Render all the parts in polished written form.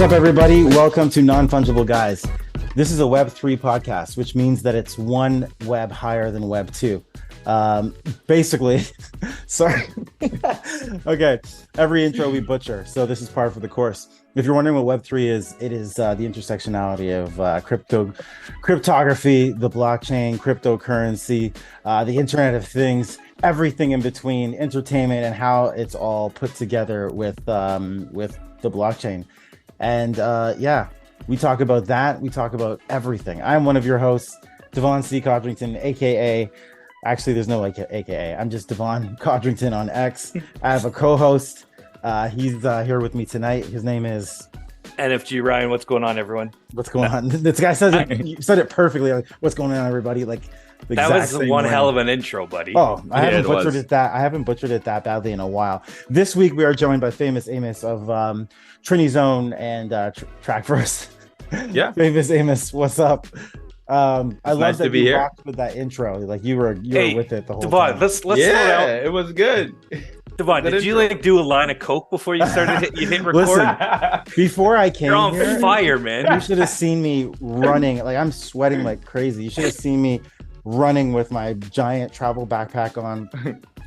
up, everybody? Welcome to Non-Fungible Guys. This is a Web3 podcast, which means that it's one web higher than Web2. Basically, sorry. Okay, every intro we butcher, so this is par for the course. If you're wondering what Web3 is, it is the intersectionality of cryptography, the blockchain, cryptocurrency, the Internet of Things, everything in between, entertainment, and how it's all put together with the blockchain. And yeah, we talk about that. We talk about everything. I'm one of your hosts, Devon C. Codrington, aka. Actually, there's no AKA. I'm just Devon Codrington on X. I have a co-host. He's here with me tonight. His name is NFG Ryan. What's going on, everyone? What's going on? This guy says it. You said it perfectly. Like, what's going on, everybody? Like that was one hell of an intro, buddy. Oh, I haven't butchered it that badly in a while. This week we are joined by famous Amos of Trini Zone and Trackverse. Yeah, famous Amos. What's up? I love nice that to be you here. rocked with that intro. Like you were with it the whole Devon, time. let's yeah, slow down. It was good. Devon, did you like do a line of coke before you started? You hit record. Listen, before I came You're on here, fire, man. you should have seen me running. Like I'm sweating like crazy. You should have seen me running with my giant travel backpack on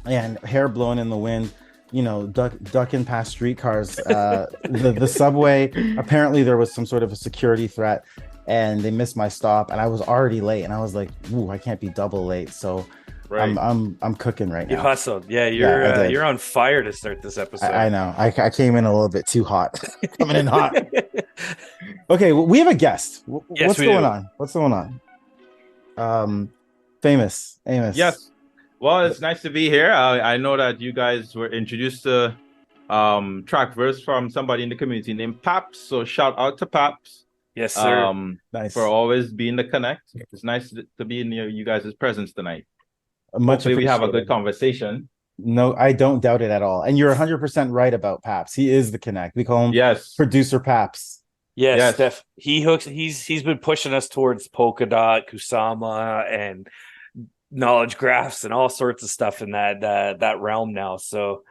and hair blowing in the wind. You know, ducking past streetcars. The subway. Apparently, there was some sort of a security threat. And they missed my stop, and I was already late. And I was like, "Ooh, I can't be double late." So, right. I'm cooking right now. You hustled, yeah. You're on fire to start this episode. I know. I came in a little bit too hot. Coming in hot. Okay, well, we have a guest. Yes, What's going on? What's going on? Famous Amos. Yes. Well, it's nice to be here. I know that you guys were introduced to Trackverse from somebody in the community named Paps. So shout out to Paps. Yes, sir. Nice. For always being the connect. It's nice to be in you guys' presence tonight. Hopefully we have a good conversation. No, I don't doubt it at all. And you're 100% right about Paps. He is the connect. We call him Producer Paps. Yes, Steph. He's been pushing us towards Polkadot, Kusama, and knowledge graphs and all sorts of stuff in that realm now. So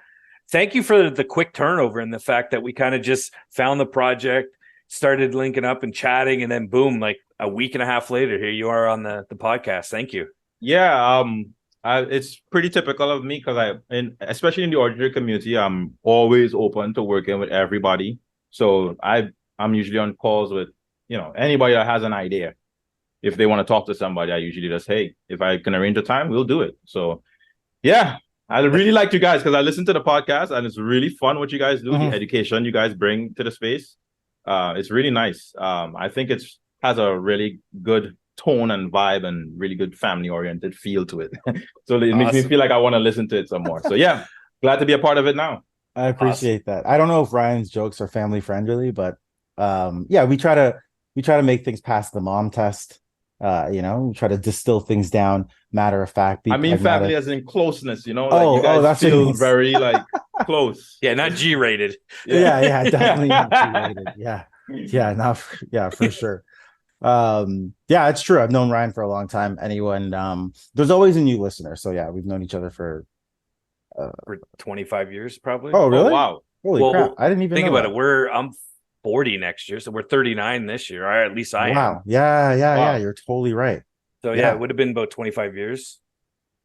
thank you for the quick turnover and the fact that we kind of just found the project, started linking up and chatting, and then boom, like a week and a half later, here you are on the podcast. Thank you. Yeah, it's pretty typical of me because especially in the ordinary community, I'm always open to working with everybody. So I'm usually on calls with anybody that has an idea. If they want to talk to somebody, I usually just, hey, if I can arrange a time, we'll do it. So yeah, I really like you guys because I listen to the podcast and it's really fun what you guys do, the education you guys bring to the space. It's really nice. I think it has a really good tone and vibe and really good family-oriented feel to it. So it makes me feel like I want to listen to it some more. So yeah, glad to be a part of it now. I appreciate that. I don't know if Ryan's jokes are family-friendly, but yeah, we try to make things past the mom test. We try to distill things down, matter of fact. Family as in closeness, you guys that's feel very like close. Yeah, not G-rated. Yeah, definitely not G-rated. For sure. Yeah, it's true. I've known Ryan for a long time. There's always a new listener. So yeah, we've known each other for 25 years, probably. Oh, really? Oh, wow. Holy crap! I didn't even think know about it. I'm 40 next year, so we're 39 this year. Or at least I am. Wow. Yeah. You're totally right. So yeah, it would have been about 25 years.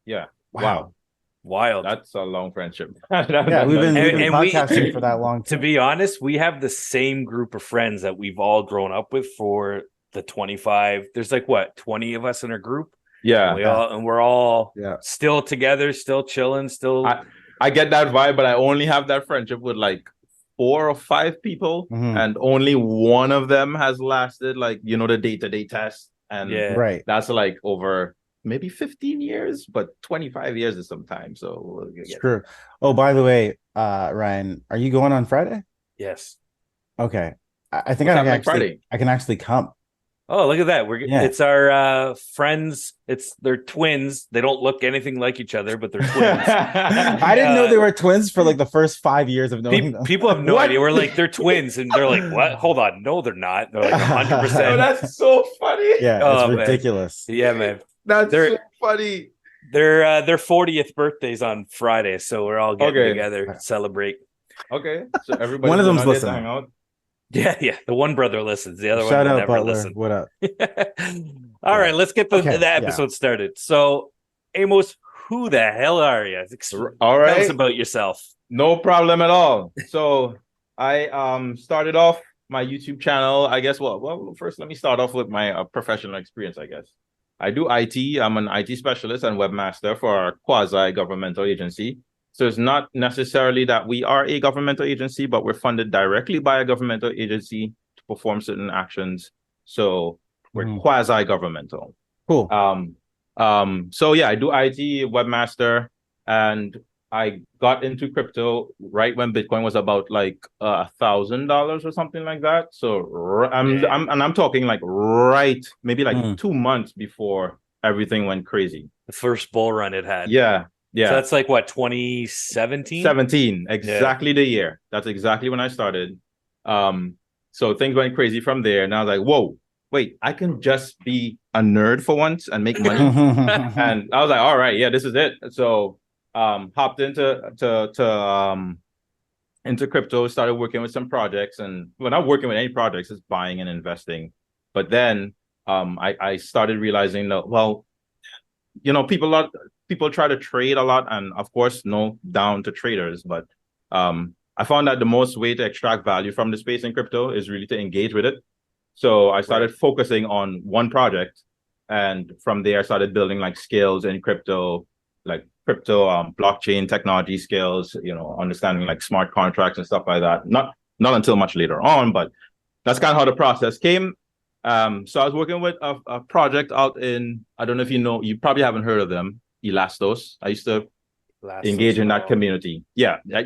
Yeah. Wow. Wild. That's a long friendship. We've been podcasting for that long. To be honest, we have the same group of friends that we've all grown up with for the 25. There's like 20 of us in our group. Yeah. We're all still together, still chilling, still. I get that vibe, but I only have that friendship with like 4 or 5 people, and only one of them has lasted the day-to-day test. And that's like over maybe 15 years, but 25 years is some time. So we'll get true. Oh, by the way, Ryan, are you going on Friday? Yes. Okay. I think I can actually come. Oh, look at that. It's our friends. They're twins. They don't look anything like each other, but they're twins. I didn't know they were twins for like the first 5 years of knowing them. People have no idea. We're like, they're twins. And they're like, what? Hold on. No, they're not. They're like 100%. Oh, that's so funny. Yeah, it's ridiculous. Man. Yeah, man. That's so funny. Their 40th birthday's on Friday, so we're all getting together to celebrate. Okay. So everybody one of them's listening. Yeah. The one brother listens. The other Shout one will out never Butler. listen. What up? All right, let's get Okay, the episode started. So, Amos, who the hell are you? All Tell us right. about yourself. No problem at all. So I started off my YouTube channel. I guess well first let me start off with my professional experience, I guess. I do IT. I'm an IT specialist and webmaster for a quasi-governmental agency. So it's not necessarily that we are a governmental agency, but we're funded directly by a governmental agency to perform certain actions. So we're quasi-governmental. Cool. So yeah, I do IT, webmaster, and I got into crypto right when Bitcoin was about like $1,000 or something like that. So I'm talking like right, maybe like 2 months before everything went crazy. The first bull run it had. Yeah. So that's like what, 2017? 17, exactly the year. That's exactly when I started. So things went crazy from there, and I was like, whoa, wait, I can just be a nerd for once and make money. And I was like, all right, yeah, this is it. So hopped into crypto, started working with some projects, and well, not working with any projects, it's buying and investing. But then I started realizing that, well, you know, people try to trade a lot, and of course, no down to traders, but I found that the most way to extract value from the space in crypto is really to engage with it. So I started focusing on one project, and from there I started building like skills in crypto, blockchain technology skills, you know, understanding like smart contracts and stuff like that. Not until much later on, but that's kind of how the process came. So I was working with a project out in, I don't know if you know, you probably haven't heard of them, Elastos. I used to engage in that community. Yeah, I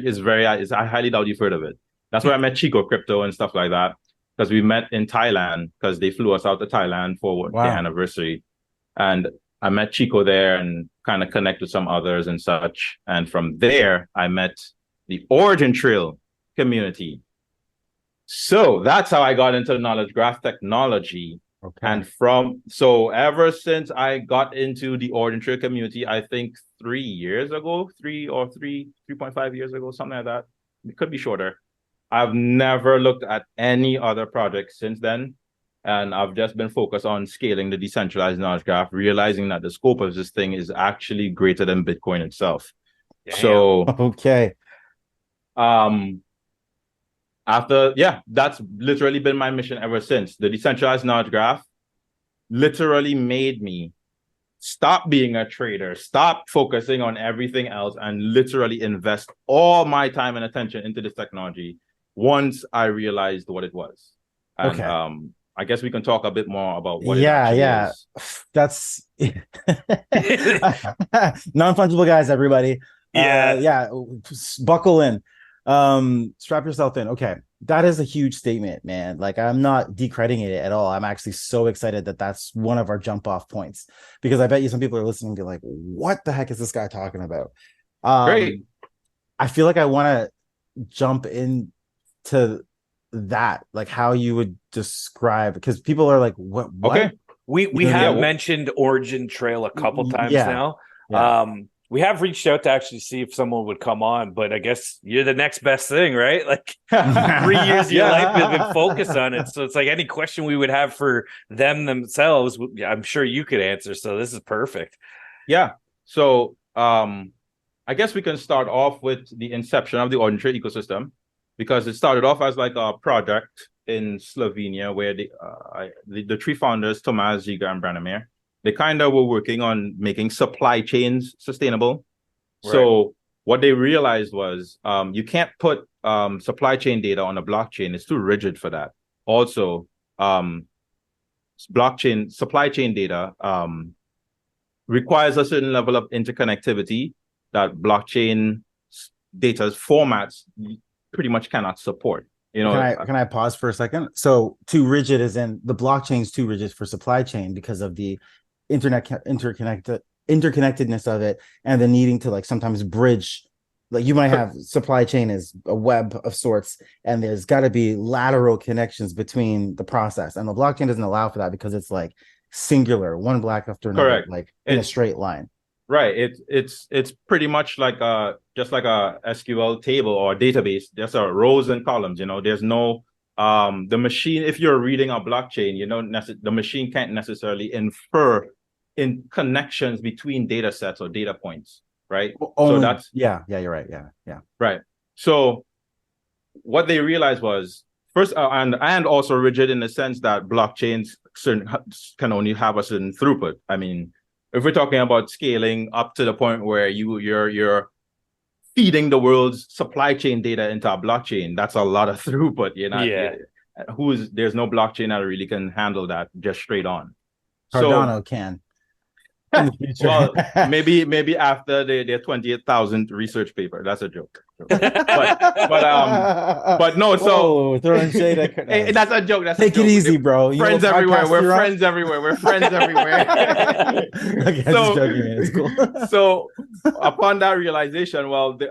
highly doubt you've heard of it. That's where I met Chico Crypto and stuff like that, because we met in Thailand, because they flew us out to Thailand for the anniversary. And I met Chico there and kind of connected with some others and such. And from there, I met the Origin Trail community. So that's how I got into knowledge graph technology. Okay. And ever since I got into the Origin Trail community, I think 3 years ago, 3.5 years ago, something like that. It could be shorter. I've never looked at any other project since then. And I've just been focused on scaling the decentralized knowledge graph, realizing that the scope of this thing is actually greater than Bitcoin itself. Damn. So, okay. That's literally been my mission ever since. The decentralized knowledge graph literally made me stop being a trader, stop focusing on everything else, and literally invest all my time and attention into this technology once I realized what it was. And I guess we can talk a bit more about what it actually is. That's non-fungible guys, everybody. Buckle in. Strap yourself in. Okay, that is a huge statement, man. Like, I'm not decrediting it at all. I'm actually so excited that that's one of our jump off points, because I bet you some people are listening and be like, what the heck is this guy talking about? Great. I feel like I want to jump into that, like how you would describe, because people are like, what? Okay. We have mentioned Origin Trail a couple times now. We have reached out to actually see if someone would come on, but I guess you're the next best thing, right? Like 3 years of your life has been focused on it. So it's like any question we would have for themselves, I'm sure you could answer. So this is perfect. Yeah. So I guess we can start off with the inception of the Origin Trail ecosystem, because it started off as like a project in Slovenia where the three founders, Tomáš, Žiga, and Branimir, they kind of were working on making supply chains sustainable. Right. So what they realized was you can't put supply chain data on a blockchain. It's too rigid for that. Also, supply chain data requires a certain level of interconnectivity that blockchain data's formats pretty much cannot support. You know, can I pause for a second? So too rigid is in the blockchain's too rigid for supply chain because of the interconnectedness of it, and the needing to like sometimes bridge. Like you might have supply chain as a web of sorts, and there's got to be lateral connections between the process, and the blockchain doesn't allow for that because it's like singular, one block after another. Correct. Like in a straight line. Right. It's pretty much like just like a SQL table or a database. There's rows and columns. You know, there's no the machine, if you're reading a blockchain, the machine can't necessarily infer in connections between data sets or data points, right? So that's you're right. Yeah. Right. So what they realized was first, and also rigid in the sense that blockchains can only have a certain throughput. I mean, if we're talking about scaling up to the point where you're feeding the world's supply chain data into a blockchain, that's a lot of throughput. There's no blockchain that really can handle that just straight on. Cardano can. In the future. Well, maybe after their 28,000 research paper. That's a joke. But no. So throwing shade at hey, that's a joke. Take it easy, bro. Friends everywhere. We're friends everywhere. We're friends everywhere. Okay, just joking, man. It's cool. So upon that realization, well, they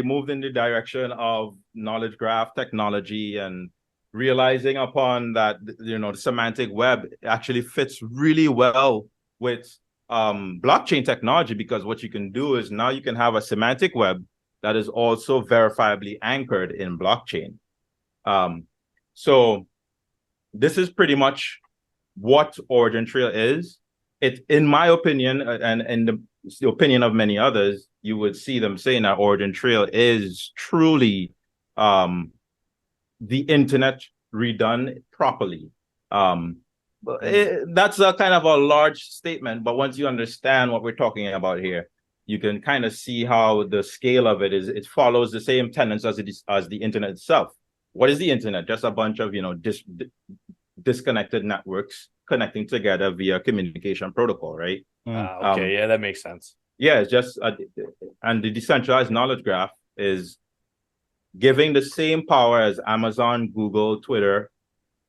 moved in the direction of knowledge graph technology and realizing upon that the semantic web actually fits really well with blockchain technology, because what you can do is now you can have a semantic web that is also verifiably anchored in blockchain. So this is pretty much what Origin Trail is. It, in my opinion, and in the opinion of many others, you would see them saying that Origin Trail is truly the internet redone properly. That's a kind of a large statement, but once you understand what we're talking about here, you can kind of see how the scale of it is. It follows the same tenets as the internet itself. What is the internet? Just a bunch of disconnected networks connecting together via communication protocol, right? Okay, that makes sense. Yeah, it's just and the decentralized knowledge graph is giving the same power as Amazon, Google, Twitter,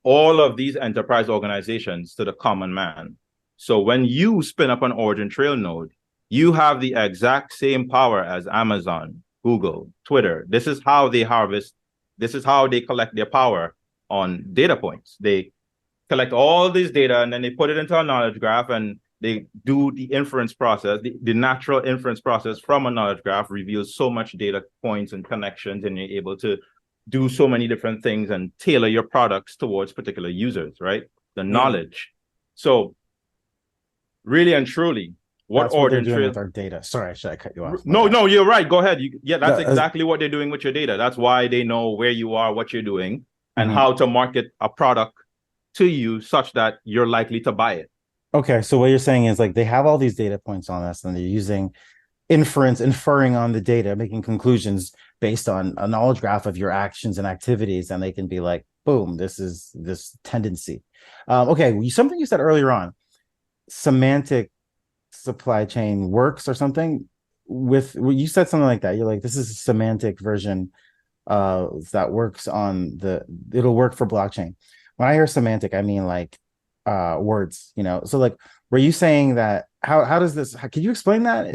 all of these enterprise organizations to the common man. So when you spin up an Origin Trail node, you have the exact same power as Amazon, Google, Twitter. This is how they collect their power on data points. They collect all this data and then they put it into a knowledge graph and they do the inference process. The natural inference process from a knowledge graph reveals so much data points and connections, and you're able to do so many different things and tailor your products towards particular users, right? The knowledge. So really and truly, what Origin Trail with our data. Sorry, should I cut you off? No, you're right. Go ahead. That's exactly what they're doing with your data. That's why they know where you are, what you're doing, and how to market a product to you such that you're likely to buy it. Okay, so what you're saying is like they have all these data points on us and they're using inferring on the data, making conclusions based on a knowledge graph of your actions and activities, and they can be like, boom, this is this tendency. Okay, something you said earlier on, semantic supply chain works or something with, you said something like that. You're like, this is a semantic version that works it'll work for blockchain. When I hear semantic, I mean like words, so like, were you saying that how does this, can you explain that?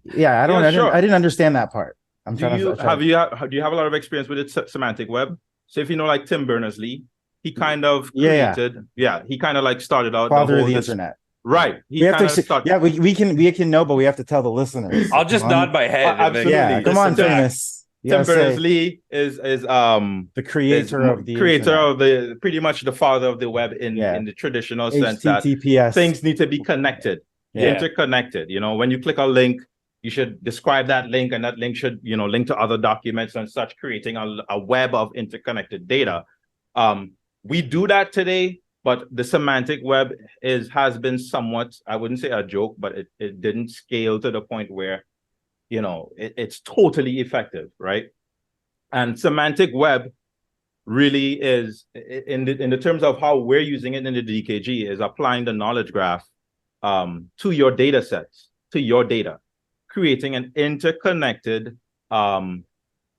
Yeah, I didn't understand that part. Do you have a lot of experience with the semantic web? So if you know like Tim Berners-Lee, he kind of created he kind of like started out father of the internet. Right. We can know, but we have to tell the listeners. I'll just nod my head. Absolutely. Yeah, come on, famous. Tim Berners-Lee is the creator of the pretty much the father of the web in the traditional sense that things need to be connected, interconnected. When you click a link, you should describe that link, and that link should link to other documents and such, creating a web of interconnected data. We do that today, but the semantic web has been somewhat, I wouldn't say a joke, but it didn't scale to the point where it's totally effective, right? And semantic web really is, in the terms of how we're using it in the DKG, is applying the knowledge graph to your data sets, to your data, creating an interconnected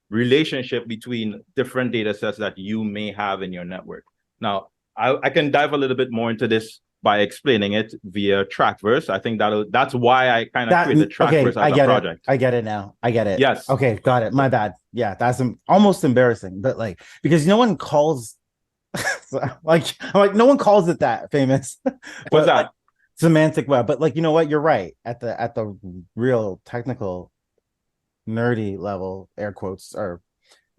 relationship between different data sets that you may have in your network. Now, I can dive a little bit more into this by explaining it via Trackverse. I think that's why I kind of created Trackverse as a project. I get it now. I get it. Yes. Okay, got it. My bad. Yeah, that's almost embarrassing, but like, because no one calls like no one calls it that, famous. What's that? Like, semantic web. But like, you know what? You're right. At the real technical nerdy level, air quotes, or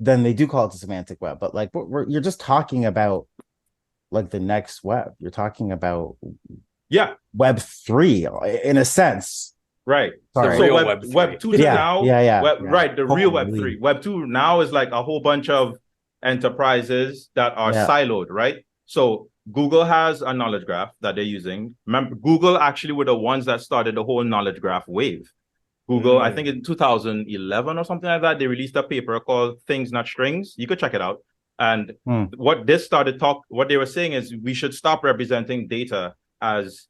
then they do call it the semantic web. But like, you're just talking about like the next web. You're talking about Web 3 in a sense. Right. Sorry. The real Web 2 now. Right. The real Web 3. Web 2 now is like a whole bunch of enterprises that are siloed, right? So Google has a knowledge graph that they're using. Remember, Google actually were the ones that started the whole knowledge graph wave. Google, I think in 2011 or something like that, they released a paper called Things Not Strings. You could check it out. And what they were saying is we should stop representing data as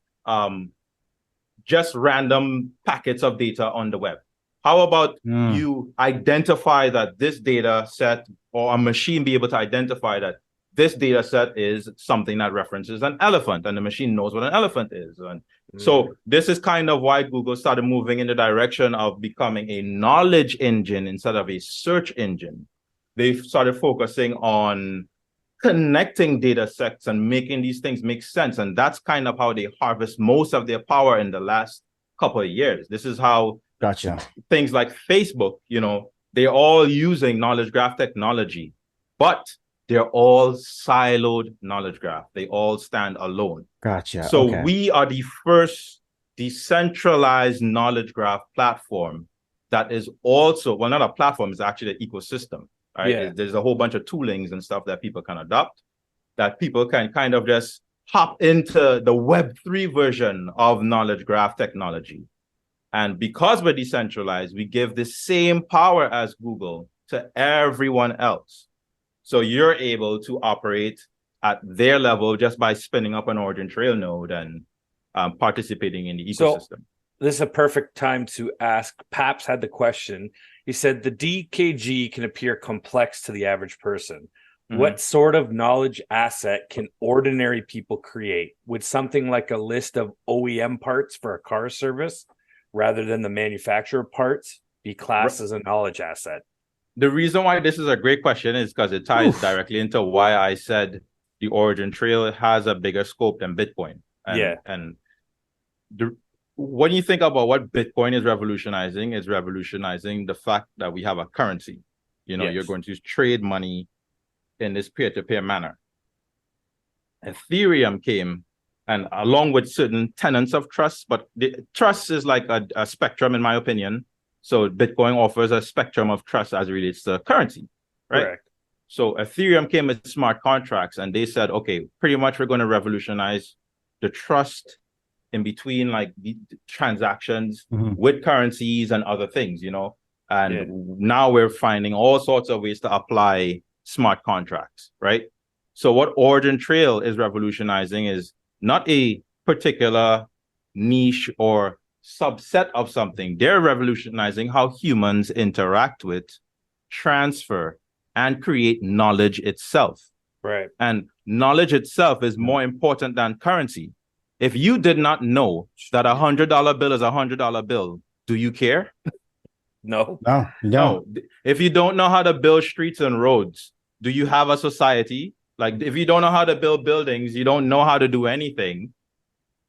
just random packets of data on the web. How about you identify that this data set, or a machine be able to identify that this data set is something that references an elephant, and the machine knows what an elephant is. And so this is kind of why Google started moving in the direction of becoming a knowledge engine instead of a search engine. They started focusing on connecting data sets and making these things make sense. And that's kind of how they harvest most of their power in the last couple of years. This is how things like Facebook, they're all using knowledge graph technology, but they're all siloed knowledge graph. They all stand alone. So we are the first decentralized knowledge graph platform that is also, well, not a platform, it's actually an ecosystem. Right? Yeah. There's a whole bunch of toolings and stuff that people can adopt, that people can kind of just hop into the Web3 version of knowledge graph technology. And because we're decentralized, we give the same power as Google to everyone else. So you're able to operate at their level just by spinning up an Origin Trail node and participating in the ecosystem. So this is a perfect time to ask. Paps had the question. He said the DKG can appear complex to the average person. What sort of knowledge asset can ordinary people create? Would something like a list of OEM parts for a car service, rather than the manufacturer parts, be classed as a knowledge asset? The reason why this is a great question is because it ties directly into why I said the Origin Trail has a bigger scope than Bitcoin. And when you think about what Bitcoin is revolutionizing the fact that we have a currency. You're going to trade money in this peer-to-peer manner. Ethereum came, and along with certain tenets of trust, but the trust is like a spectrum, in my opinion. So Bitcoin offers a spectrum of trust as it relates to currency, right? Correct. So Ethereum came with smart contracts, and they said, okay, pretty much we're going to revolutionize the trust in between like the transactions with currencies and other things, and now we're finding all sorts of ways to apply smart contracts, right? So what Origin Trail is revolutionizing is not a particular niche or subset of something. They're revolutionizing how humans interact with, transfer, and create knowledge itself. Right. And knowledge itself is more important than currency. If you did not know that $100 bill is $100 bill, do you care? No. If you don't know how to build streets and roads, do you have a society? Like, if you don't know how to build buildings, you don't know how to do anything,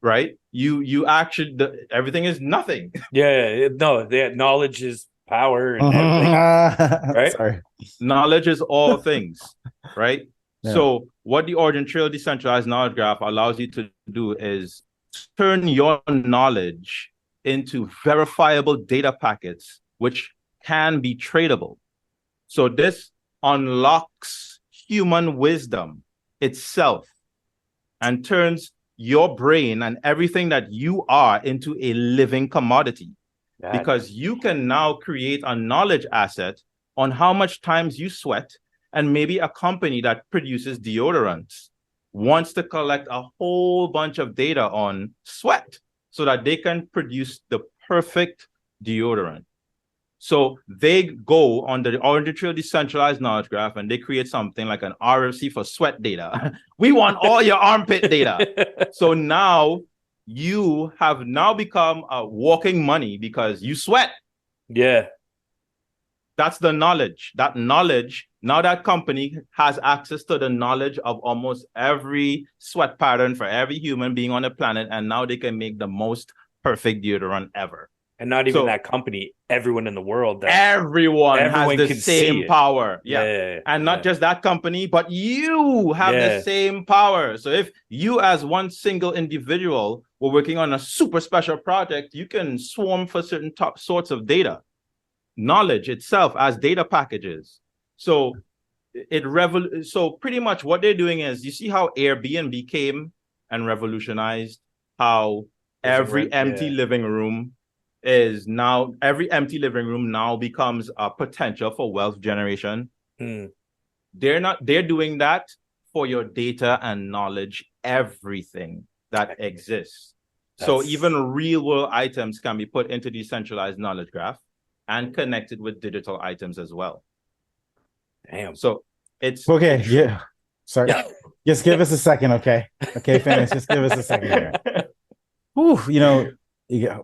right? You actually, everything is nothing. Knowledge is power and everything, right? Sorry. Knowledge is all things, right? Yeah. So what the Origin Trail Decentralized Knowledge Graph allows you to do is turn your knowledge into verifiable data packets, which can be tradable. So this unlocks human wisdom itself and turns your brain and everything that you are into a living commodity. Because you can now create a knowledge asset on how much times you sweat, and maybe a company that produces deodorants wants to collect a whole bunch of data on sweat so that they can produce the perfect deodorant. So they go on the Origin Trail Decentralized Knowledge Graph and they create something like an RFC for sweat data. We want all your armpit data. So now you have now become a walking money because you sweat. Yeah. That's the knowledge. That knowledge, now that company has access to the knowledge of almost every sweat pattern for every human being on the planet, and now they can make the most perfect deodorant ever. And not even that company, everyone in the world. Everyone has the same power. Yeah. And not just that company, but you have the same power. So if you as one single individual were working on a super special project, you can swarm for certain sorts of data, knowledge itself as data packages. So so pretty much what they're doing is, you see how Airbnb came and revolutionized how every empty living room now becomes a potential for wealth generation. They're doing that for your data and knowledge, everything that exists. So even real world items can be put into decentralized knowledge graph and connected with digital items as well. Damn. So it's okay. Yeah. Sorry. Yeah. Just give us a second. Okay, fans, just give us a second here. Ooh,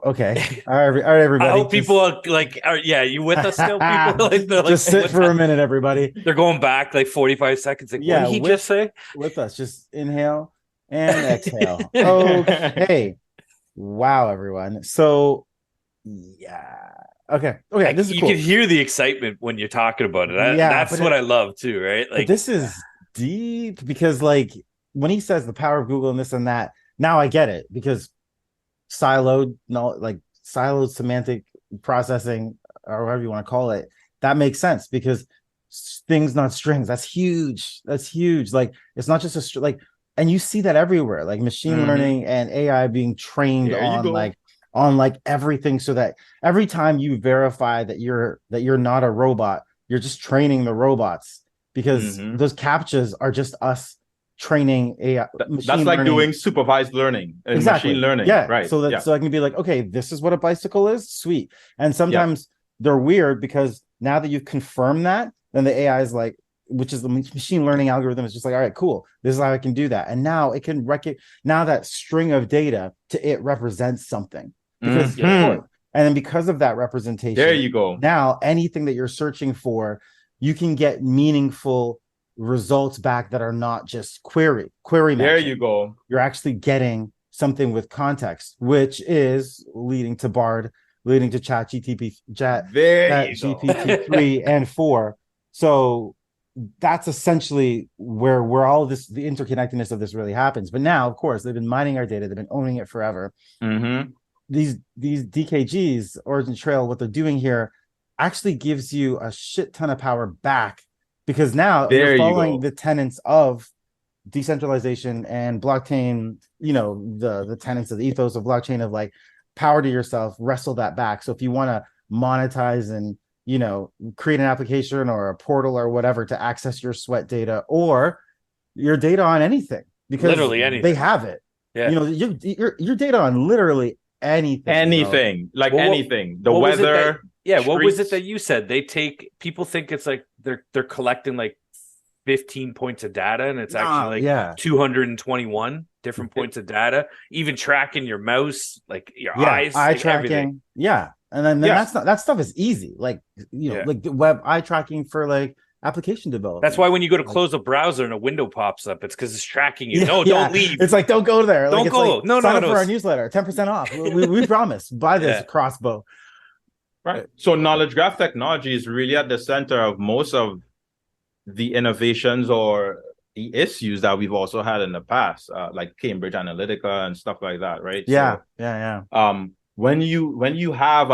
okay. All right, everybody. I hope people are you with us still? People just sit for a minute, everybody. They're going back like 45 seconds. Like, what did he just say? With us, just inhale and exhale. Okay. Wow, everyone. So, yeah. Okay. This is cool. You can hear the excitement when you're talking about it. That's what I love too, right? Like, this is deep, because when he says the power of Google and this and that, now I get it, because siloed semantic processing, or whatever you want to call it, that makes sense, because things, not strings. That's huge. Like, it's not just and you see that everywhere, like machine learning and AI being trained on everything, so that every time you verify that you're not a robot, you're just training the robots, because those captchas are just us training AI. That's like learning. Doing supervised learning and machine learning. Yeah, right. So I can be like, okay, this is what a bicycle is. Sweet. And sometimes they're weird, because now that you've confirmed that, then the AI is like, which is the machine learning algorithm, is just like, all right, cool. This is how I can do that. And now it can now that string of data to it represents something. Because and then because of that representation, there you go. Now anything that you're searching for, you can get meaningful results back that are not just query matching. There you go. You're actually getting something with context, which is leading to Bard, leading to GPT-3 and 4. So that's essentially where all this, the interconnectedness of this really happens. But now, of course, they've been mining our data. They've been owning it forever. These DKGs, Origin Trail, what they're doing here actually gives you a shit ton of power back, because now you're following the tenets of decentralization and blockchain, the tenets of the ethos of blockchain, of like power to yourself, wrestle that back. So if you want to monetize and, create an application or a portal or whatever to access your sweat data or your data on anything, because literally anything, they have it. Yeah. Your data on literally anything, anything, the weather. What was it that you said? People think it's like they're collecting like 15 points of data, and it's actually 221 different points of data, even tracking your mouse, like your eyes, eye tracking. Everything. And then that stuff is easy, like like the web eye tracking for like application development. That's why when you go to close a browser and a window pops up, it's because it's tracking you. Don't leave. It's like, don't go there. Don't go. Like, sign up for our newsletter, 10% off. we promise. Buy this crossbow. Right. So knowledge graph technology is really at the center of most of the innovations or the issues that we've also had in the past, like Cambridge Analytica and stuff like that, right? When you have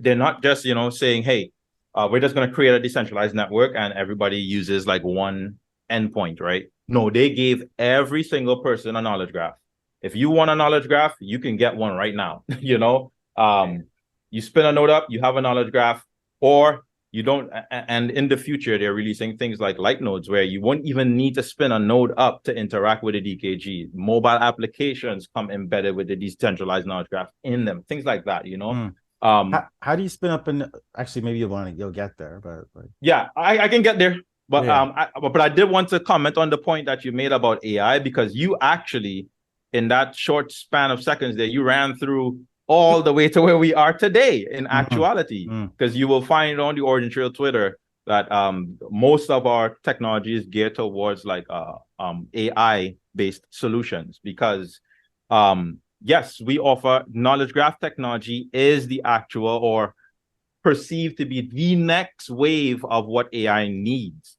they're not just saying, hey, we're just going to create a decentralized network and everybody uses like one endpoint, right? No, they gave every single person a knowledge graph. If you want a knowledge graph, you can get one right now. You spin a node up, you have a knowledge graph, or you don't. And in the future, they're releasing things like light nodes where you won't even need to spin a node up to interact with a DKG. Mobile applications come embedded with the decentralized knowledge graph in them, things like that, How do you spin up actually, maybe you'll get there, but I can get there. But I did want to comment on the point that you made about AI, because you actually, in that short span of seconds there, you ran through all the way to where we are today in actuality, because you will find on the Origin Trail Twitter that most of our technology is geared towards like AI based solutions, because yes, we offer knowledge graph technology is the actual or perceived to be the next wave of what AI needs.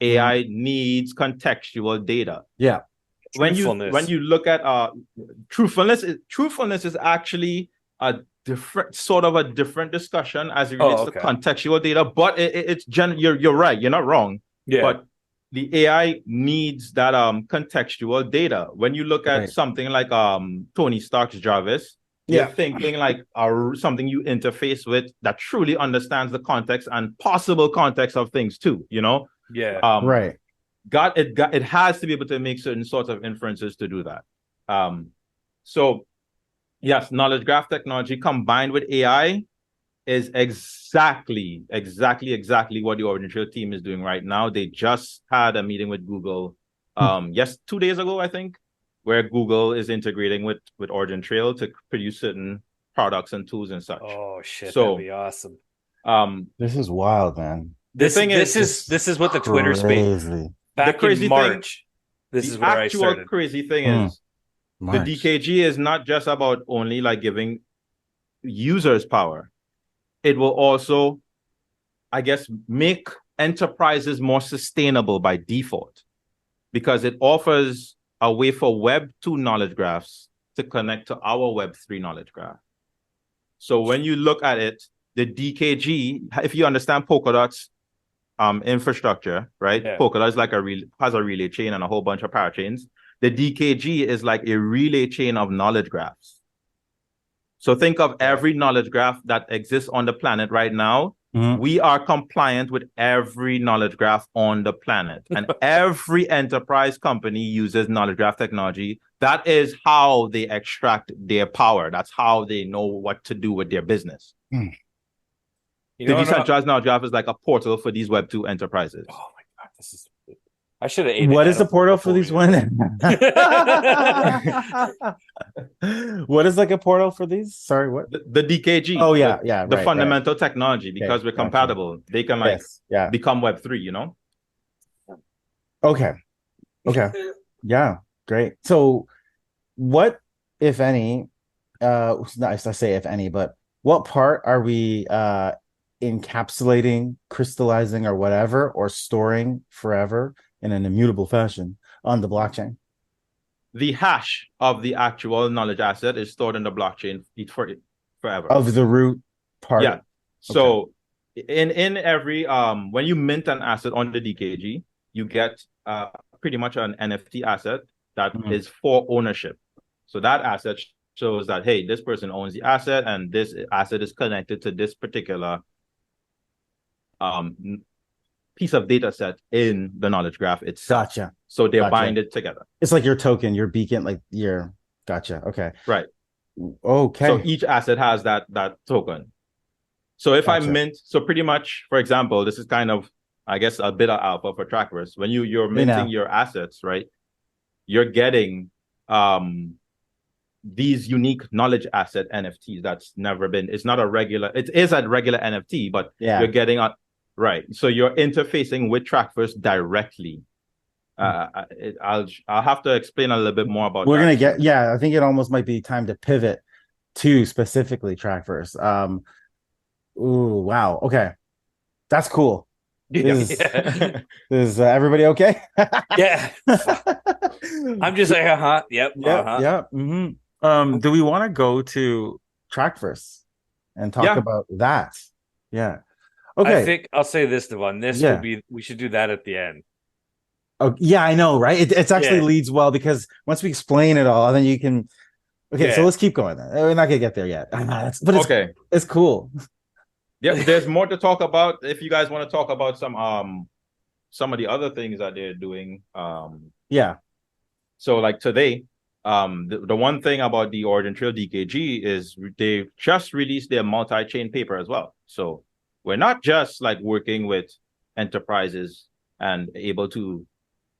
AI needs contextual data. Yeah. When Truthfulness. you look at truthfulness is actually a different discussion as it relates to contextual data, but you're right, you're not wrong. Yeah. But the AI needs that contextual data. When you look at something like Tony Stark's Jarvis, you're thinking like something you interface with that truly understands the context and possible context of things too, you know? Yeah. Right. It has to be able to make certain sorts of inferences to do that. So yes, knowledge graph technology combined with AI is exactly what the Origin Trail team is doing right now. They just had a meeting with Google 2 days ago, I think, where Google is integrating with Origin Trail to produce certain products and tools and such. Oh shit, that'd be awesome. This is wild, man. This is what the Twitter space back in March. This is where I started. The crazy thing is the DKG is not just about only like giving users power. It will also, I guess, make enterprises more sustainable by default, because it offers a way for Web 2 knowledge graphs to connect to our Web 3 knowledge graph. So when you look at it, the DKG, if you understand Polkadot's infrastructure, right? Yeah. Polkadot is like has a relay chain and a whole bunch of parachains. The DKG is like a relay chain of knowledge graphs. So think of every knowledge graph that exists on the planet right now. We are compliant with every knowledge graph on the planet. And every enterprise company uses knowledge graph technology. That is how they extract their power. That's how they know what to do with their business. The decentralized knowledge graph is like a portal for these Web 2 enterprises. Oh my God, this is... I should have. What is the portal for these ones? What is like a portal for these? Sorry, what? The DKG. Oh yeah, the fundamental technology, because we're compatible. They can become Web 3, you know? Okay. Yeah, great. So what, if any, I say if any, but what part are we encapsulating, crystallizing, or whatever, or storing forever in an immutable fashion on the blockchain? The hash of the actual knowledge asset is stored in the blockchain forever. Of the root part? Yeah. So in every, when you mint an asset on the DKG, you get pretty much an NFT asset that is for ownership. So that asset shows that, hey, this person owns the asset and this asset is connected to this particular piece of data set in the knowledge graph itself. Gotcha. So they're binded together. It's like your token, your beacon, like your gotcha. Okay. Right. Okay. So each asset has that token. So if I mint, so pretty much, for example, this is kind of, I guess, a bit of alpha for Trackverse. When you're minting your assets, right? You're getting these unique knowledge asset NFTs that's never been, it's not a regular, it is a regular NFT, but you're getting right. So you're interfacing with Trackverse directly. I'll have to explain a little bit more about We're going to get, I think it almost might be time to pivot to specifically Trackverse. Ooh, wow. Okay. That's cool. Is everybody okay? Yeah. I'm just like, yep. Yeah. Do we want to go to Trackverse and talk about that? Yeah. Okay. I think I'll say this, Devon. We should do that at the end. Oh, yeah, I know, right? It actually leads well, because once we explain it all, then you can. Okay, so let's keep going. We're not gonna get there yet, but it's cool. Yeah, there's more to talk about. If you guys want to talk about some of the other things that they're doing. So like today, the one thing about the Origin Trail DKG is they just released their multi-chain paper as well. So we're not just like working with enterprises and able to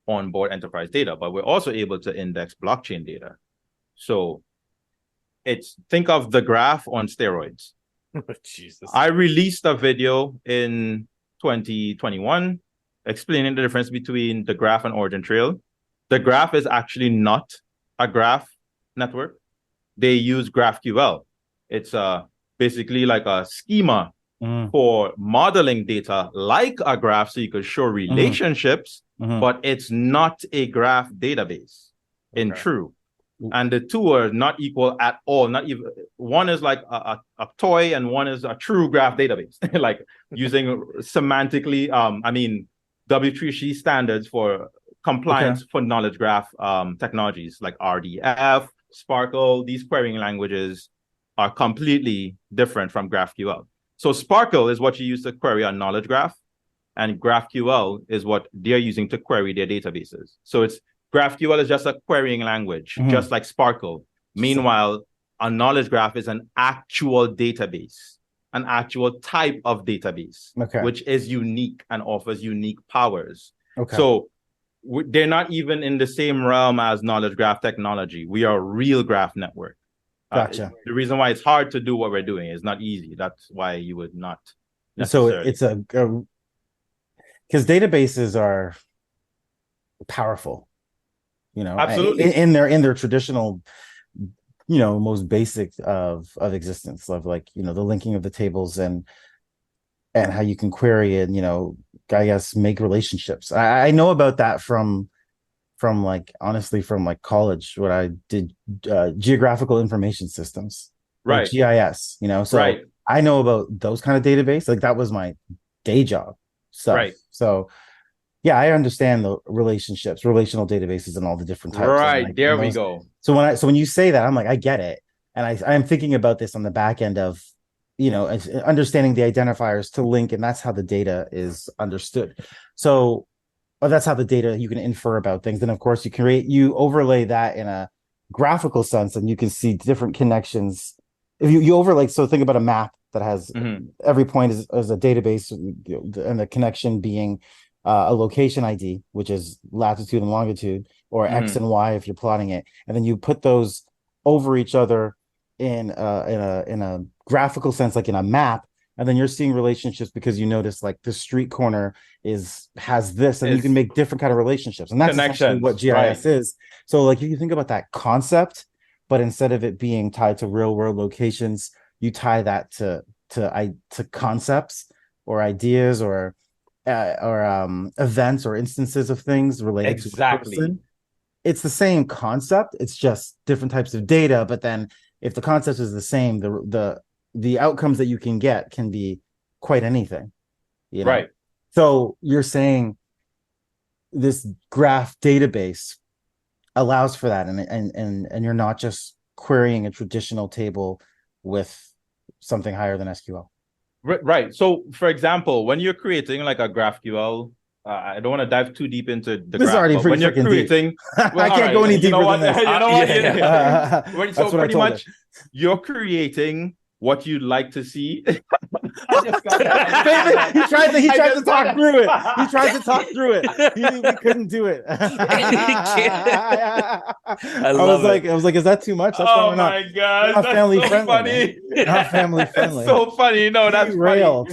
onboard enterprise data, but we're also able to index blockchain data. So think of the graph on steroids. Jesus. I released a video in 2021 explaining the difference between the graph and Origin Trail. The graph is actually not a graph network. they use GraphQL. It's basically like a schema for modeling data like a graph, so you could show relationships, but it's not a graph database in true. And the two are not equal at all. Not even one is like a toy, and one is a true graph database. Like using semantically, W3C standards for compliance for knowledge graph technologies like RDF, Sparkle. These querying languages are completely different from GraphQL. So Sparkle is what you use to query a knowledge graph, and GraphQL is what they're using to query their databases. So it's GraphQL is just a querying language, just like Sparkle. Meanwhile, a knowledge graph is an actual database, an actual type of database, which is unique and offers unique powers. So they're not even in the same realm as knowledge graph technology. We are a real graph network. Gotcha. The reason why it's hard to do what we're doing is not easy. That's why you would not. So it's because databases are powerful. Absolutely in their traditional, most basic of existence, of like, the linking of the tables and how you can query it, I guess make relationships. I know about that from like, honestly, from like college, what I did, geographical information systems, right? GIS, so I know about those kind of database. Like that was my day job stuff. Right. So yeah, I understand the relationships, relational databases, and all the different types. Right. Like, there we go. So when you say that, I'm like, I get it. And I'm thinking about this on the back end of, understanding the identifiers to link, and that's how the data is understood. So that's how the data you can infer about things. Then of course you overlay that in a graphical sense, and you can see different connections. If you overlay, so think about a map that has every point is a database, and the connection being a location ID, which is latitude and longitude, or X and Y if you're plotting it, and then you put those over each other in a graphical sense, like in a map, and then you're seeing relationships because you notice like the street corner has this, and you can make different kind of relationships, and that's essentially what GIS is. So like you think about that concept, but instead of it being tied to real world locations, you tie that to concepts or ideas or events or instances of things related to a person. It's the same concept, it's just different types of data, but then if the concept is the same, the outcomes that you can get can be quite anything, right? So you're saying this graph database allows for that, and you're not just querying a traditional table with something higher than SQL. Right. So, for example, when you're creating like a GraphQL, I don't want to dive too deep into the graph, already but when you're creating, I can't go any deeper than this. You know what? So pretty much, you're creating what you'd like to see. He tried to talk through it. He tried to talk through it. We couldn't do it. I was like, is that too much? That's oh my gosh, that's family so friendly. Funny. Not family friendly. That's so funny. No, that's railed.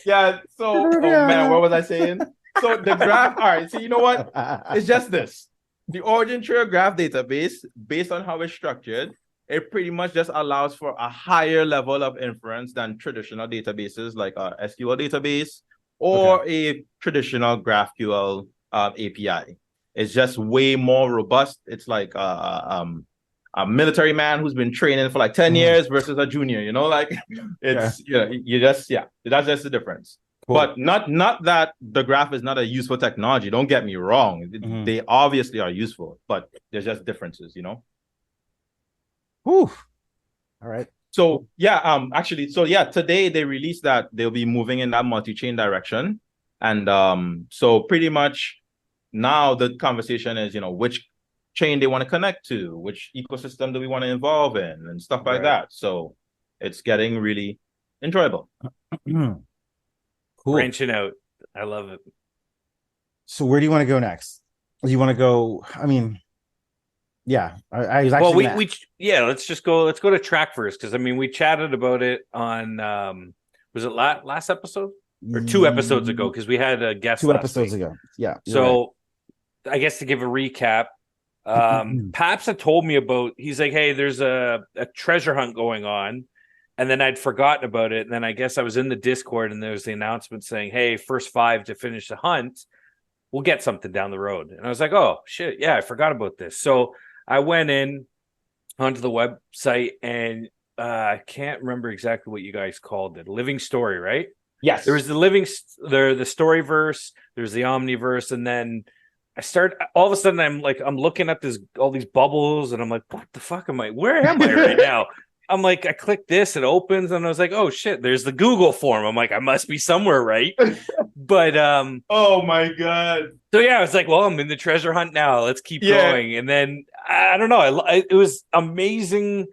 Yeah. So, oh man, what was I saying? So the graph. All right. So you know what? It's just this. The origin tree graph database, based on how it's structured, it pretty much just allows for a higher level of inference than traditional databases like a SQL database or a traditional GraphQL API. It's just way more robust. It's like a military man who's been training for like 10 years versus a junior, like it's, that's just the difference. Cool. But not that the graph is not a useful technology. Don't get me wrong. They obviously are useful, but there's just differences, Whew. All right. So today they released that they'll be moving in that multi-chain direction. And so pretty much now the conversation is, which chain they want to connect to, which ecosystem do we want to involve in, and stuff like that. So it's getting really enjoyable. Cool. Branching out. I love it. So where do you want to go next? Do you want to go? I mean, yeah, I was actually. Well, let's go to track first, because we chatted about it on was it last episode or 2 episodes ago, because we had a guest 2 episodes ago. Yeah. So I guess to give a recap, Paps had told me about, he's like, hey, there's a treasure hunt going on. And then I'd forgotten about it. And then I guess I was in the Discord and there was the announcement saying, hey, first 5 to finish the hunt, we'll get something down the road. And I was like, oh, shit. Yeah, I forgot about this. So I went in onto the website and I can't remember exactly what you guys called it. Living Story, right? Yes. There was the Storyverse, there's the Omniverse, and then I start all of a sudden I'm looking at all these bubbles and I'm like, what the fuck where am I right now? I'm like, I click this, it opens, and I was like, oh shit, there's the Google form. I'm like, I must be somewhere, right? But oh my God. So yeah, I was like, well, I'm in the treasure hunt now. Let's keep going. And then I don't know, it was amazing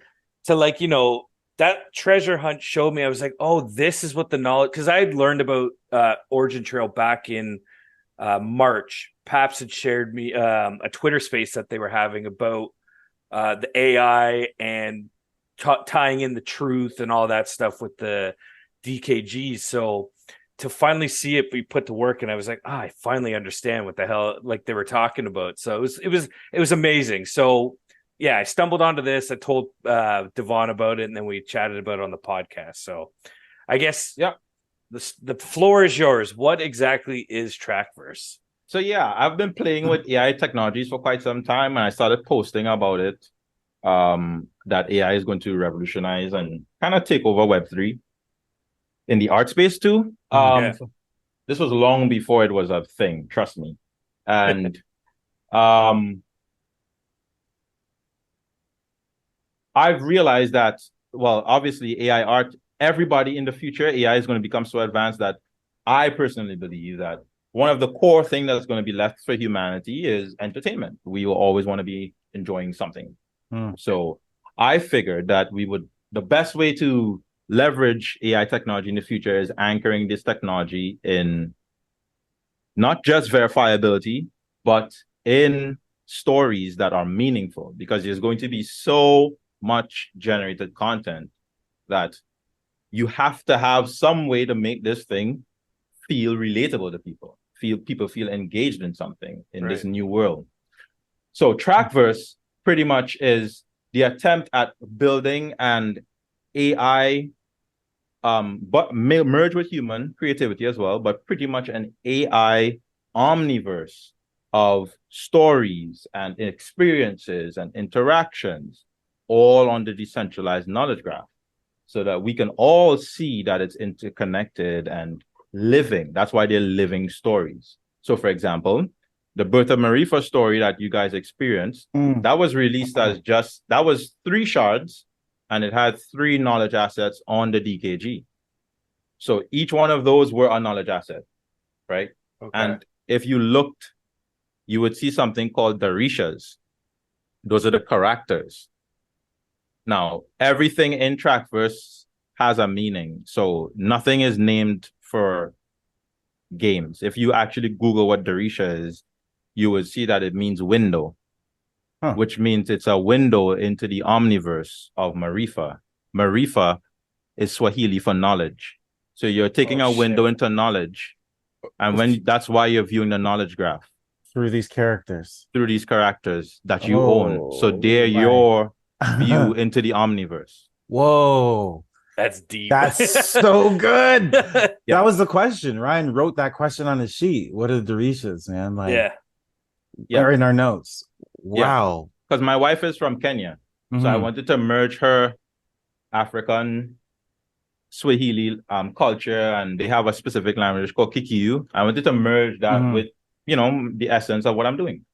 to that treasure hunt showed me. I was like, oh, this is what the knowledge, because I had learned about Origin Trail back in March. Paps had shared me a Twitter space that they were having about the AI and tying in the truth and all that stuff with the DKGs. So to finally see it be put to work, and I was like, I finally understand what the hell they were talking about. So it was amazing. So yeah, I stumbled onto this. I told Devon about it, and then we chatted about it on the podcast. So I guess the floor is yours. What exactly is Trackverse? So yeah, I've been playing with AI technologies for quite some time, and I started posting about it. That AI is going to revolutionize and kind of take over Web3 in the art space too. This was long before it was a thing, trust me. And I've realized that, well, obviously AI art, everybody in the future, AI is going to become so advanced that I personally believe that one of the core things that's going to be left for humanity is entertainment. We will always want to be enjoying something. So I figured that the best way to leverage AI technology in the future is anchoring this technology in not just verifiability, but in stories that are meaningful, because there's going to be so much generated content that you have to have some way to make this thing feel relatable to people, people feel engaged in something in this new world. So Trackverse pretty much is the attempt at building an AI, but merge with human creativity as well, but pretty much an AI omniverse of stories and experiences and interactions, all on the decentralized knowledge graph, so that we can all see that it's interconnected and living. That's why they're living stories. So, for example, the Birth of Marifa story that you guys experienced, that was released as that was 3 shards, and it had 3 knowledge assets on the DKG. So each one of those were a knowledge asset, right? Okay. And if you looked, you would see something called Darishas. Those are the characters. Now, everything in Trackverse has a meaning. So nothing is named for games. If you actually Google what Darisha is, you would see that it means window, which means it's a window into the omniverse of Marifa. Marifa is Swahili for knowledge. So you're taking a window into knowledge. And that's why you're viewing the knowledge graph. Through these characters that you own. So they're your view into the omniverse. Whoa. That's deep. That's so good. That was the question. Ryan wrote that question on his sheet. What are the Darishas, man? They're in our notes. Wow. Because my wife is from Kenya. So I wanted to merge her African Swahili culture, and they have a specific language called Kikiu. I wanted to merge that with, the essence of what I'm doing.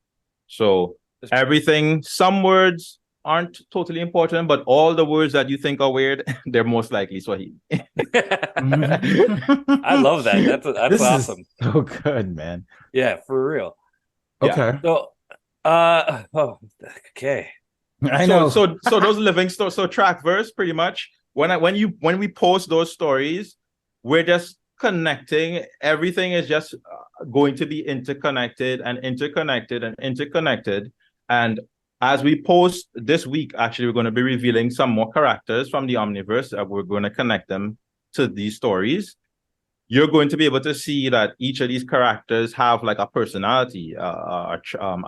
So everything, some words aren't totally important, but all the words that you think are weird, they're most likely Swahili. I love that. That's awesome. So good, man. Yeah, for real. Okay. So, okay. I know. So those living stories. So Trackverse, pretty much. When we post those stories, we're just connecting. Everything is just going to be interconnected and interconnected and interconnected. And as we post this week, actually, we're going to be revealing some more characters from the Omniverse. We're going to connect them to these stories. you're going to be able to see that each of these characters have like a personality, a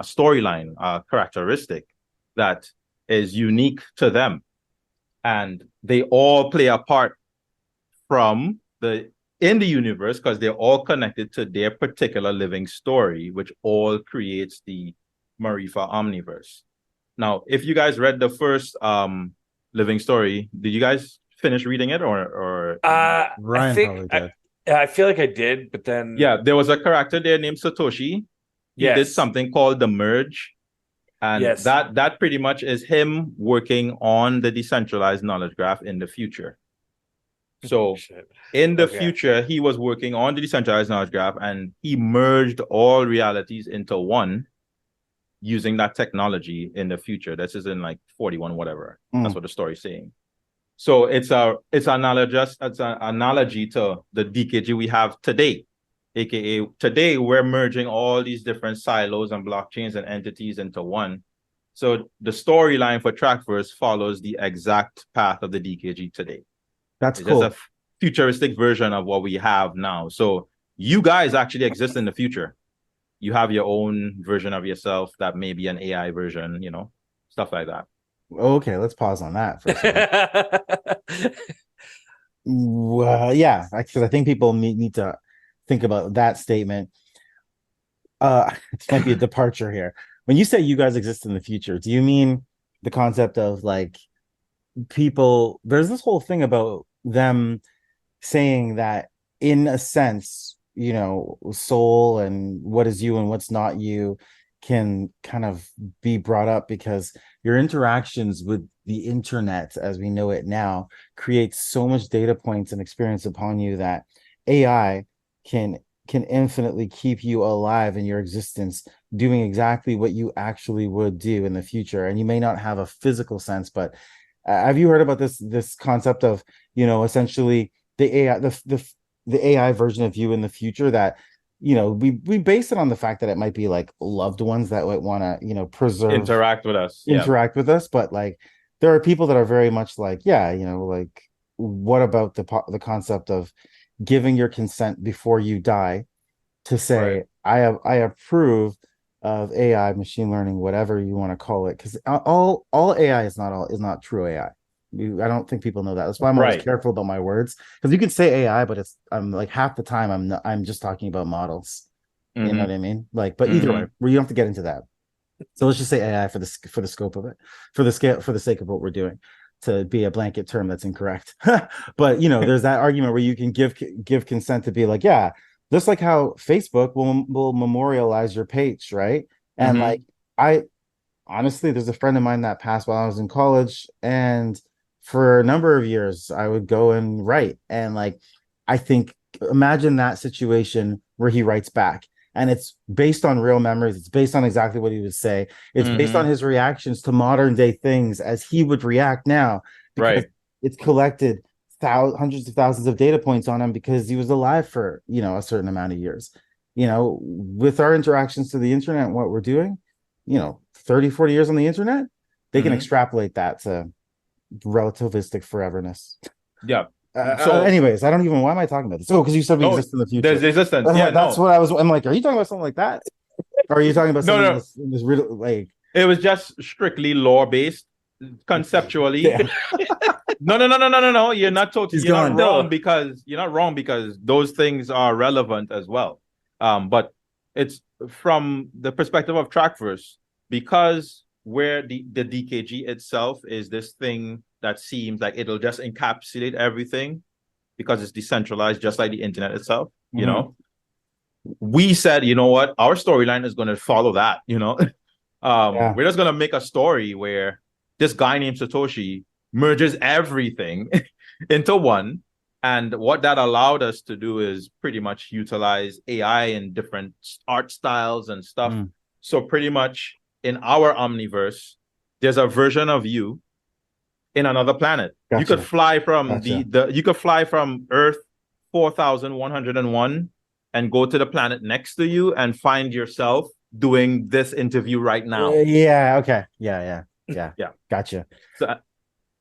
storyline, a characteristic that is unique to them. And they all play a part in the universe because they're all connected to their particular living story, which all creates the Marifa Omniverse. Now, if you guys read the first living story, did you guys finish reading it or Ryan probably did. I feel like I did, but then there was a character there named Satoshi. He did something called the merge. And that pretty much is him working on the decentralized knowledge graph in the future. So in the future, he was working on the decentralized knowledge graph and he merged all realities into one using that technology in the future. This is in like 41, whatever. That's what the story's saying. So it's an analogy to the DKG we have today. AKA today, we're merging all these different silos and blockchains and entities into one. So the storyline for Trackverse follows the exact path of the DKG today. That's cool. It's a futuristic version of what we have now. So you guys actually exist in the future. You have your own version of yourself that may be an AI version, stuff like that. Okay, let's pause on that for a second. Yeah, because I think people need to think about that statement. It might be a departure here. When you say you guys exist in the future, do you mean the concept of like people? There's this whole thing about them saying that in a sense, soul and what is you and what's not you can kind of be brought up because your interactions with the internet as we know it now creates so much data points and experience upon you that AI can infinitely keep you alive in your existence doing exactly what you actually would do in the future. And you may not have a physical sense, but have you heard about this concept of essentially the AI the AI version of you in the future that we base it on the fact that it might be like loved ones that might want to interact with us, but like there are people that are very much like like what about the concept of giving your consent before you die to say I approve of AI, machine learning, whatever you want to call it, because all AI is not true AI. I don't think people know that. That's why I'm always careful about my words, because you can say AI, but I'm like half the time I'm just talking about models. You know what I mean? Like, but either way, you don't have to get into that. So let's just say AI for the scope of it, for the sake of what we're doing, to be a blanket term that's incorrect. But there's that argument where you can give consent to be like, yeah, just like how Facebook will memorialize your page, right? And like honestly, there's a friend of mine that passed while I was in college, and for a number of years I would go and write, and like I think imagine that situation where he writes back and it's based on real memories, it's based on exactly what he would say, it's based on his reactions to modern day things as he would react now, because it's collected hundreds of thousands of data points on him because he was alive for a certain amount of years. With our interactions to the internet and what we're doing, 30-40 years on the internet, they can extrapolate that to relativistic foreverness. Anyways, I don't even, why am I talking about this? Because you said we exist in the future. There's existence. That's what I'm like, are you talking about something like that, or are you talking about something this really, like, it was just strictly lore based conceptually? No, you're not wrong, because those things are relevant as well. But it's from the perspective of Trackverse, because where the DKG itself is this thing that seems like it'll just encapsulate everything because it's decentralized, just like the internet itself. We said, what, our storyline is going to follow that. We're just going to make a story where this guy named Satoshi merges everything into one. And what that allowed us to do is pretty much utilize AI in different art styles and stuff. So pretty much in our Omniverse, there's a version of you in another planet. Gotcha. You could fly from you could fly from Earth 4101 and go to the planet next to you and find yourself doing this interview right now. Okay. Yeah. Gotcha.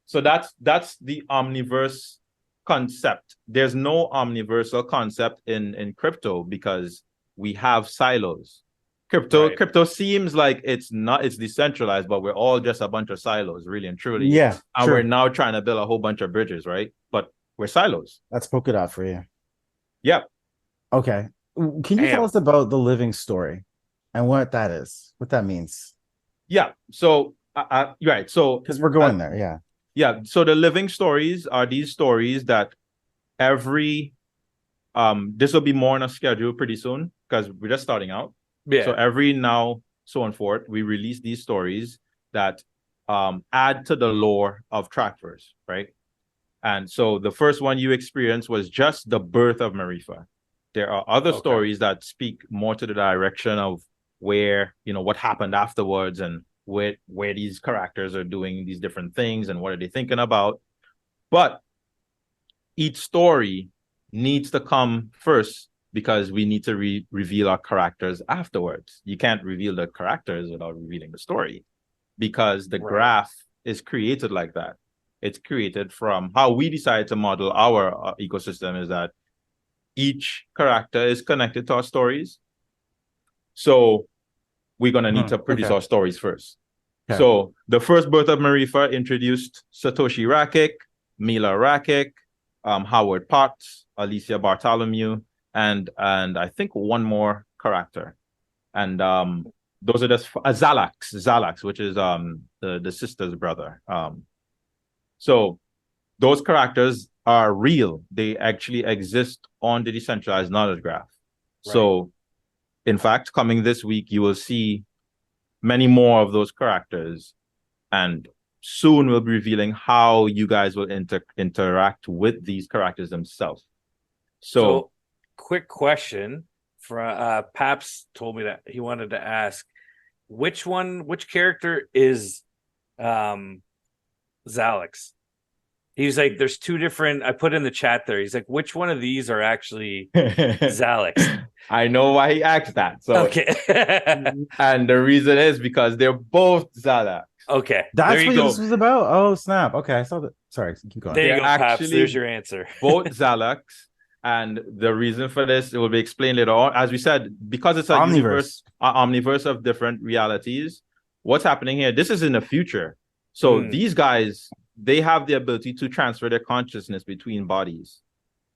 So that's the Omniverse concept. There's no omniversal concept in crypto because we have silos. Crypto seems like it's decentralized, but we're all just a bunch of silos, really and truly. Yeah. And sure. we're now trying to build a whole bunch of bridges, right? But we're silos. That's Polkadot for you. Yeah. Okay. Can you tell us about the living story and what that is, what that means? Yeah. So, right. So, because we're going there. Yeah. Yeah. So the living stories are these stories that every, this will be more on a schedule pretty soon because we're just starting out. Yeah. So every now, so on forth, we release these stories that add to the lore of Trackverse, right? And so the first one you experienced was just the birth of Marifa. There are other stories that speak more to the direction of where, what happened afterwards and where these characters are doing these different things and what are they thinking about. But each story needs to come first because we need to reveal our characters afterwards. You can't reveal the characters without revealing the story because the graph is created like that. It's created from how we decided to model our ecosystem is that each character is connected to our stories. So we're going to need to produce our stories first. Okay. So the first birth of Marifa introduced Satoshi Rakic, Mila Rakic, Howard Potts, Alicia Bartholomew, and I think one more character. And those are just Zalax, which is the sister's brother. So those characters are real. They actually exist on the decentralized knowledge graph. Right. So in fact, coming this week, you will see many more of those characters. And soon we'll be revealing how you guys will interact with these characters themselves. So quick question for Paps told me that he wanted to ask which character is Zalax? He's like, there's two different. I put in the chat there. He's like, which one of these are actually Zalax? I know why he asked that. So okay, and the reason is because they're both Zalax. Okay, that's what this was about. Oh snap! Okay, I saw that. Sorry, keep going. There you go, Paps. There's your answer. Both Zalax, and the reason for this it will be explained later on. As we said, because it's a omniverse of different realities. What's happening here? This is in the future. So these guys, they have the ability to transfer their consciousness between bodies.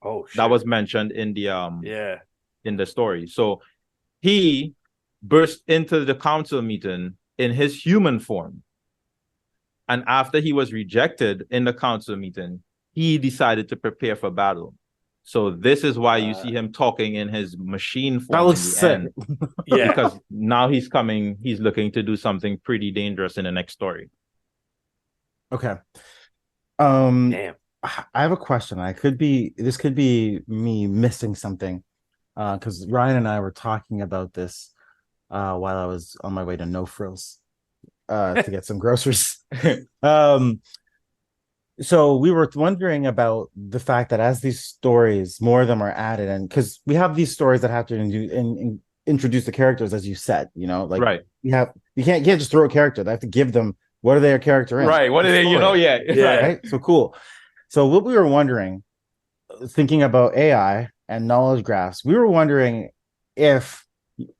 Oh, shit. That was mentioned in the in the story. So he burst into the council meeting in his human form. And after he was rejected in the council meeting, he decided to prepare for battle. So this is why you see him talking in his machine form. That looks sick. Yeah. Because now he's looking to do something pretty dangerous in the next story. Okay. Damn. I have a question. This could be me missing something. Because Ryan and I were talking about this while I was on my way to No Frills to get some groceries. So we were wondering about the fact that as these stories, more of them are added, and because we have these stories that have to introduce the characters, as you said, like right. You can't just throw a character. They have to give them what are their character in. Right. What are they? Yeah. Right. So cool. So what we were wondering, thinking about AI and knowledge graphs, we were wondering if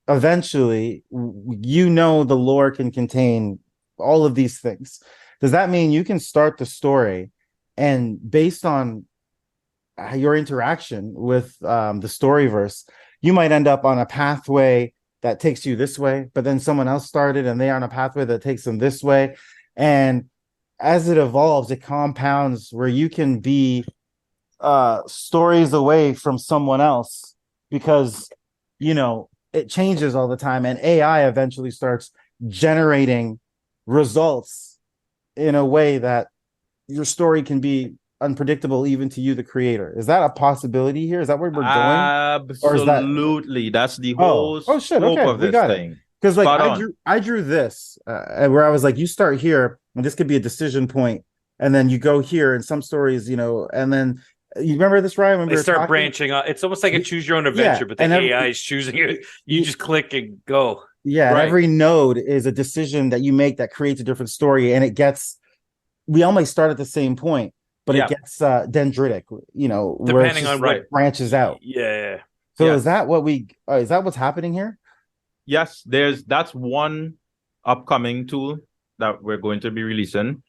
eventually the lore can contain all of these things. Does that mean you can start the story and based on your interaction with the storyverse, you might end up on a pathway that takes you this way, but then someone else started and they're on a pathway that takes them this way. And as it evolves, it compounds where you can be stories away from someone else because, it changes all the time. And AI eventually starts generating results in a way that your story can be unpredictable even to you, the creator. Is that a possibility here? Is that where we're going? Absolutely. That's the whole scope of this thing. Because I drew this where I was like, you start here and this could be a decision point, and then you go here in some stories, and then you remember this, Ryan? When they start branching out. It's almost like a choose your own adventure, but the AI is choosing it. You just click and go. Yeah, right. Every node is a decision that you make that creates a different story, and we all might start at the same point, but it gets dendritic, where it's Depending just on like what branches out. Yeah. So Yes. is that what's happening here? Yes, that's one upcoming tool that we're going to be releasing.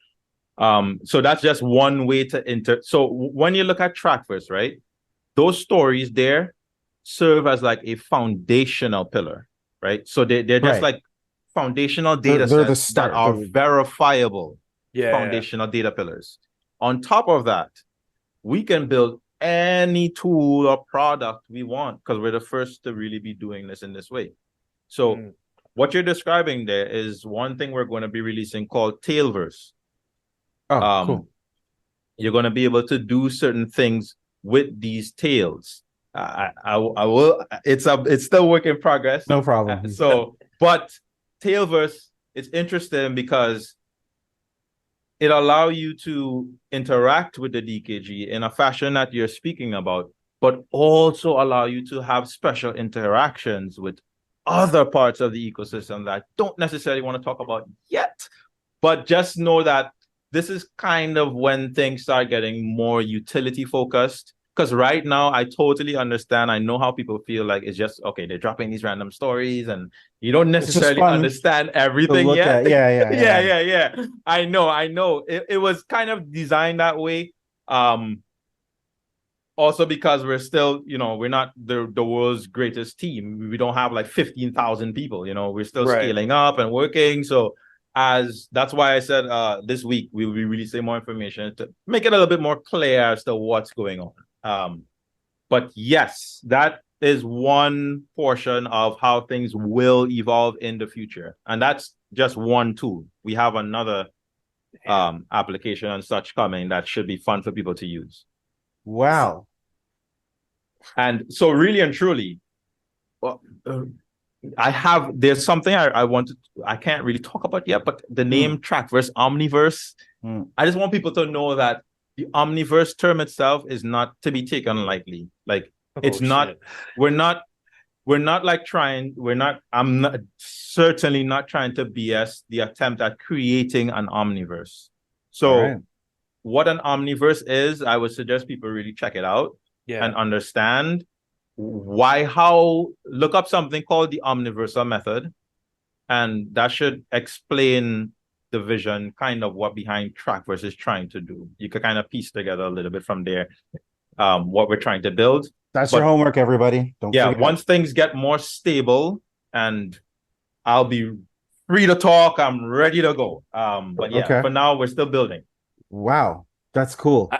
So that's just one way to so when you look at Trackverse, right? Those stories there serve as like a foundational pillar, right? So they're just Right. like foundational They're data the sets that start. are verifiable Yeah. foundational data pillars. On top of that, we can build any tool or product we want because we're the first to really be doing this in this way. So what you're describing there is one thing we're going to be releasing called Tailverse. Oh, cool. You're going to be able to do certain things with these tails. I will. It's still work in progress. No problem. But Tailverse, it's interesting because it allows you to interact with the DKG in a fashion that you're speaking about, but also allow you to have special interactions with other parts of the ecosystem that I don't necessarily want to talk about yet. But just know that this is kind of when things start getting more utility focused. Because right now, I totally understand. I know how people feel like it's just, okay, they're dropping these random stories and you don't necessarily understand everything yet. Yeah. I know. It was kind of designed that way. Also because we're still, we're not the world's greatest team. We don't have like 15,000 people, we're still scaling up and working. So that's why I said this week we will be releasing more information to make it a little bit more clear as to what's going on. But yes, that is one portion of how things will evolve in the future. And that's just one tool. We have another application and such coming that should be fun for people to use. Wow. And so really and truly, there's something I can't really talk about yet, but the name Trackverse, Omniverse, I just want people to know that the Omniverse term itself is not to be taken lightly. Like I'm certainly not trying to BS the attempt at creating an Omniverse. So what an Omniverse is, I would suggest people really check it out and understand look up something called the omniversal method, and that should explain the vision, kind of what behind Trackverse is trying to do. You could kind of piece together a little bit from there what we're trying to build. That's your homework, everybody. Don't forget. Once things get more stable and I'll be free to talk, I'm ready to go. For now we're still building. Wow. That's cool.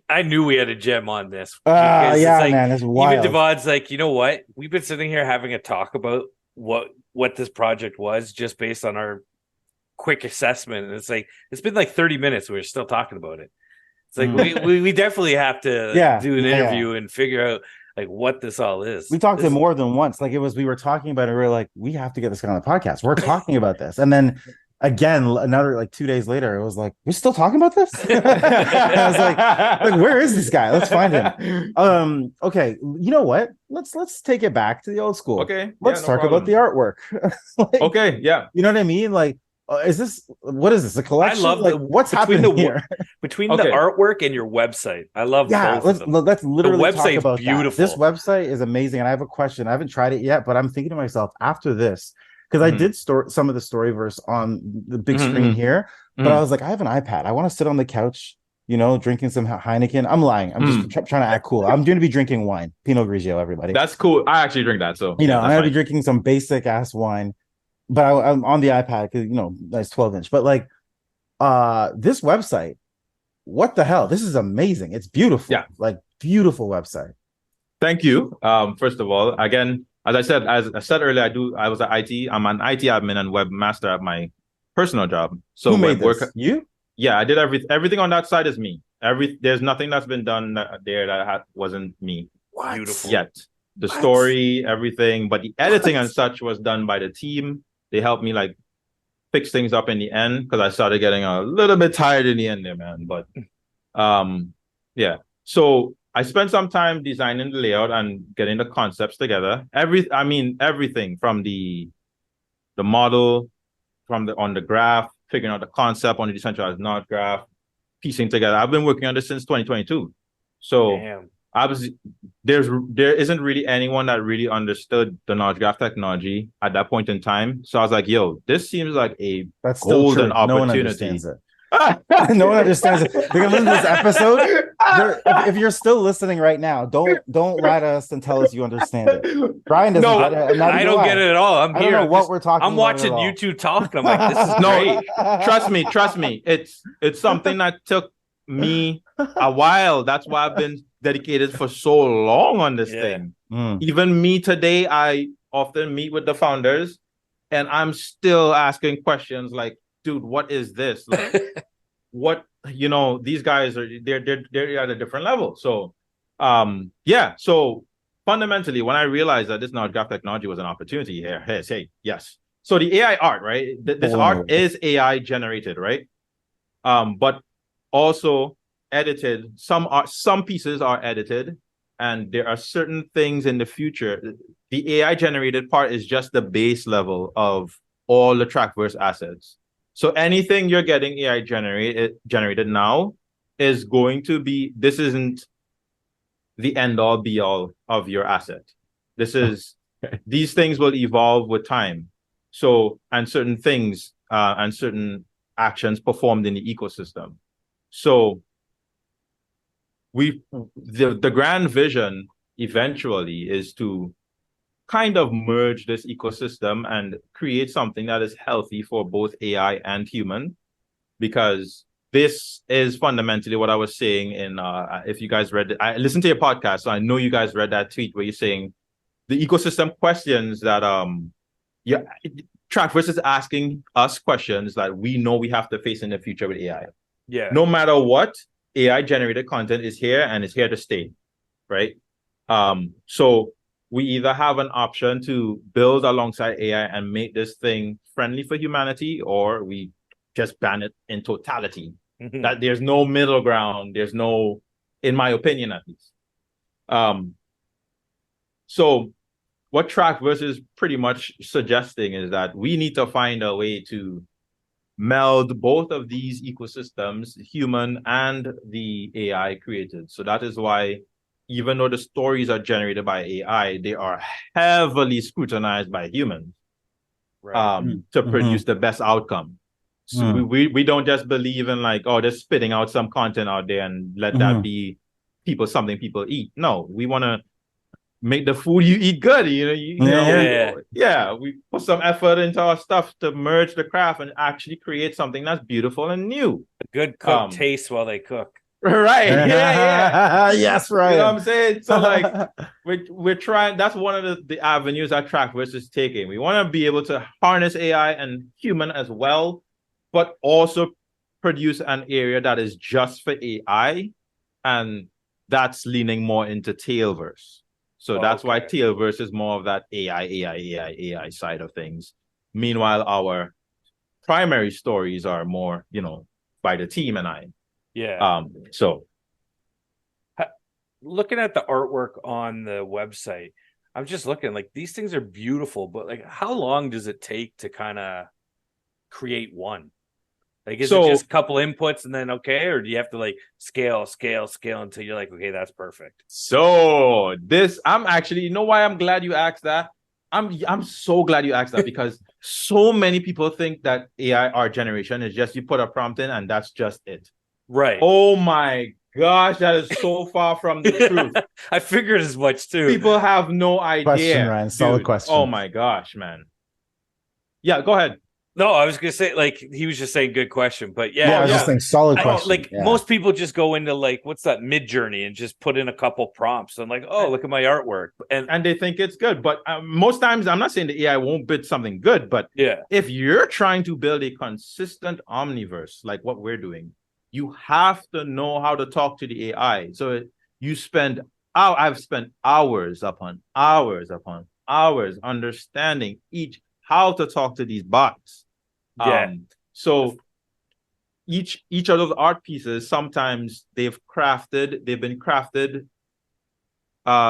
I knew we had a gem on this. Man, it's wild. Even Devon's like, you know what? We've been sitting here having a talk about what this project was just based on our quick assessment. And it's like, it's been like 30 minutes. We're still talking about it. It's like, we definitely have to do an interview and figure out like what this all is. We talked to more than once. Like we were talking about it. We were like, we have to get this guy on the podcast. We're talking about this. And then again, another like 2 days later, it was like, we're still talking about this. I was like, where is this guy? Let's find him. Okay, you know what? Let's take it back to the old school. Okay, let's talk about the artwork. You know what I mean? Like, what is this? A collection? I love what's happening here between the artwork and your website. I love. Let's literally talk about beautiful. That. This website is amazing, and I have a question. I haven't tried it yet, but I'm thinking to myself after this. Because I did store some of the Storyverse on the big screen here, but I was like, I have an iPad. I want to sit on the couch, drinking some Heineken. I'm lying. I'm just trying to act cool. I'm going to be drinking wine, Pinot Grigio, everybody. That's cool. I actually drink that, so I'm going to be drinking some basic ass wine, but I'm on the iPad because that's 12-inch. But like, this website, what the hell? This is amazing. It's beautiful. Yeah, like beautiful website. Thank you. First of all, again. As I said earlier, I was at IT. I'm an IT admin and webmaster at my personal job. So who made this? You? Yeah, I did everything on that side is me. There's nothing that's been done there that wasn't me. Beautiful. Yet the story, everything, but the editing and such was done by the team. They helped me like fix things up in the end because I started getting a little bit tired in the end there, man. But so I spent some time designing the layout and getting the concepts together. Everything from the model, on the graph, figuring out the concept on the decentralized node graph, piecing together. I've been working on this since 2022. So Damn. there isn't really anyone that really understood the knowledge graph technology at that point in time. So I was like, yo, this seems like a That's still golden true. No one opportunity. understands it. No one understands it. They can listen to this episode. If you're still listening right now, don't lie to us and tell us you understand it. Brian doesn't No, get it. And I don't get it at all. I don't know what we're talking I'm about watching at all. you two talk. And I'm like, this is No, great. trust me. It's something that took me a while. That's why I've been dedicated for so long on this thing. Even me today, I often meet with the founders and I'm still asking questions like, dude, what is this? Like, what, these guys they're at a different level. So so fundamentally, when I realized that this knowledge graph technology was an opportunity here, yes. So the AI art, right? This art is AI generated, right? But also edited. Some pieces are edited, and there are certain things in the future. The AI generated part is just the base level of all the Trackverse assets. So anything you're getting AI generated now is going to be. This isn't the end all be all of your asset. This is these things will evolve with time. So and certain things and certain actions performed in the ecosystem. So the grand vision eventually is to kind of merge this ecosystem and create something that is healthy for both AI and human, because this is fundamentally what I was saying in if you guys read it, I listened to your podcast, so I know you guys read that tweet where you're saying the ecosystem questions that Trackverse is asking us questions that we know we have to face in the future with AI. Yeah. No matter what, AI generated content is here and it's here to stay, right? So we either have an option to build alongside AI and make this thing friendly for humanity, or we just ban it in totality. Mm-hmm. That there's no middle ground. There's no, in my opinion, at least. So what Trackverse is pretty much suggesting is that we need to find a way to meld both of these ecosystems, human and the AI created. So that is why, even though the stories are generated by AI, they are heavily scrutinized by humans, to produce the best outcome. So we don't just believe in like, oh, just spitting out some content out there and let that be something people eat. No, we want to make the food you eat good. We put some effort into our stuff to merge the craft and actually create something that's beautiful and new. A good cook tastes while they cook. Right. Yeah. Yes, right. You know what I'm saying? So like we're trying, that's one of the avenues that Trackverse is taking. We want to be able to harness AI and human as well, but also produce an area that is just for AI, and that's leaning more into Tailverse. So that's why Tailverse is more of that AI side of things. Meanwhile, our primary stories are more, by the team and I. Yeah. So looking at the artwork on the website, I'm just looking like these things are beautiful, but like how long does it take to kind of create one? Like, is it just a couple inputs and then okay, or do you have to like scale until you're like, okay, that's perfect? So I'm actually, you know why I'm glad you asked that? I'm so glad you asked that because so many people think that AI art generation is just you put a prompt in and that's just it. Right. Oh my gosh, that is so far from the truth. I figured as much too. People have no idea. Question, Ryan. Solid question. Oh my gosh, man. Yeah, go ahead. No, I was gonna say like he was just saying good question, but I was just saying solid question. Most people just go into like what's that Midjourney and just put in a couple prompts and like, oh, look at my artwork, and they think it's good. But most times, I'm not saying the AI won't build something good, but if you're trying to build a consistent omniverse like what we're doing, you have to know how to talk to the AI. So I've spent hours upon hours understanding how to talk to these bots. So each of those art pieces, sometimes they've been crafted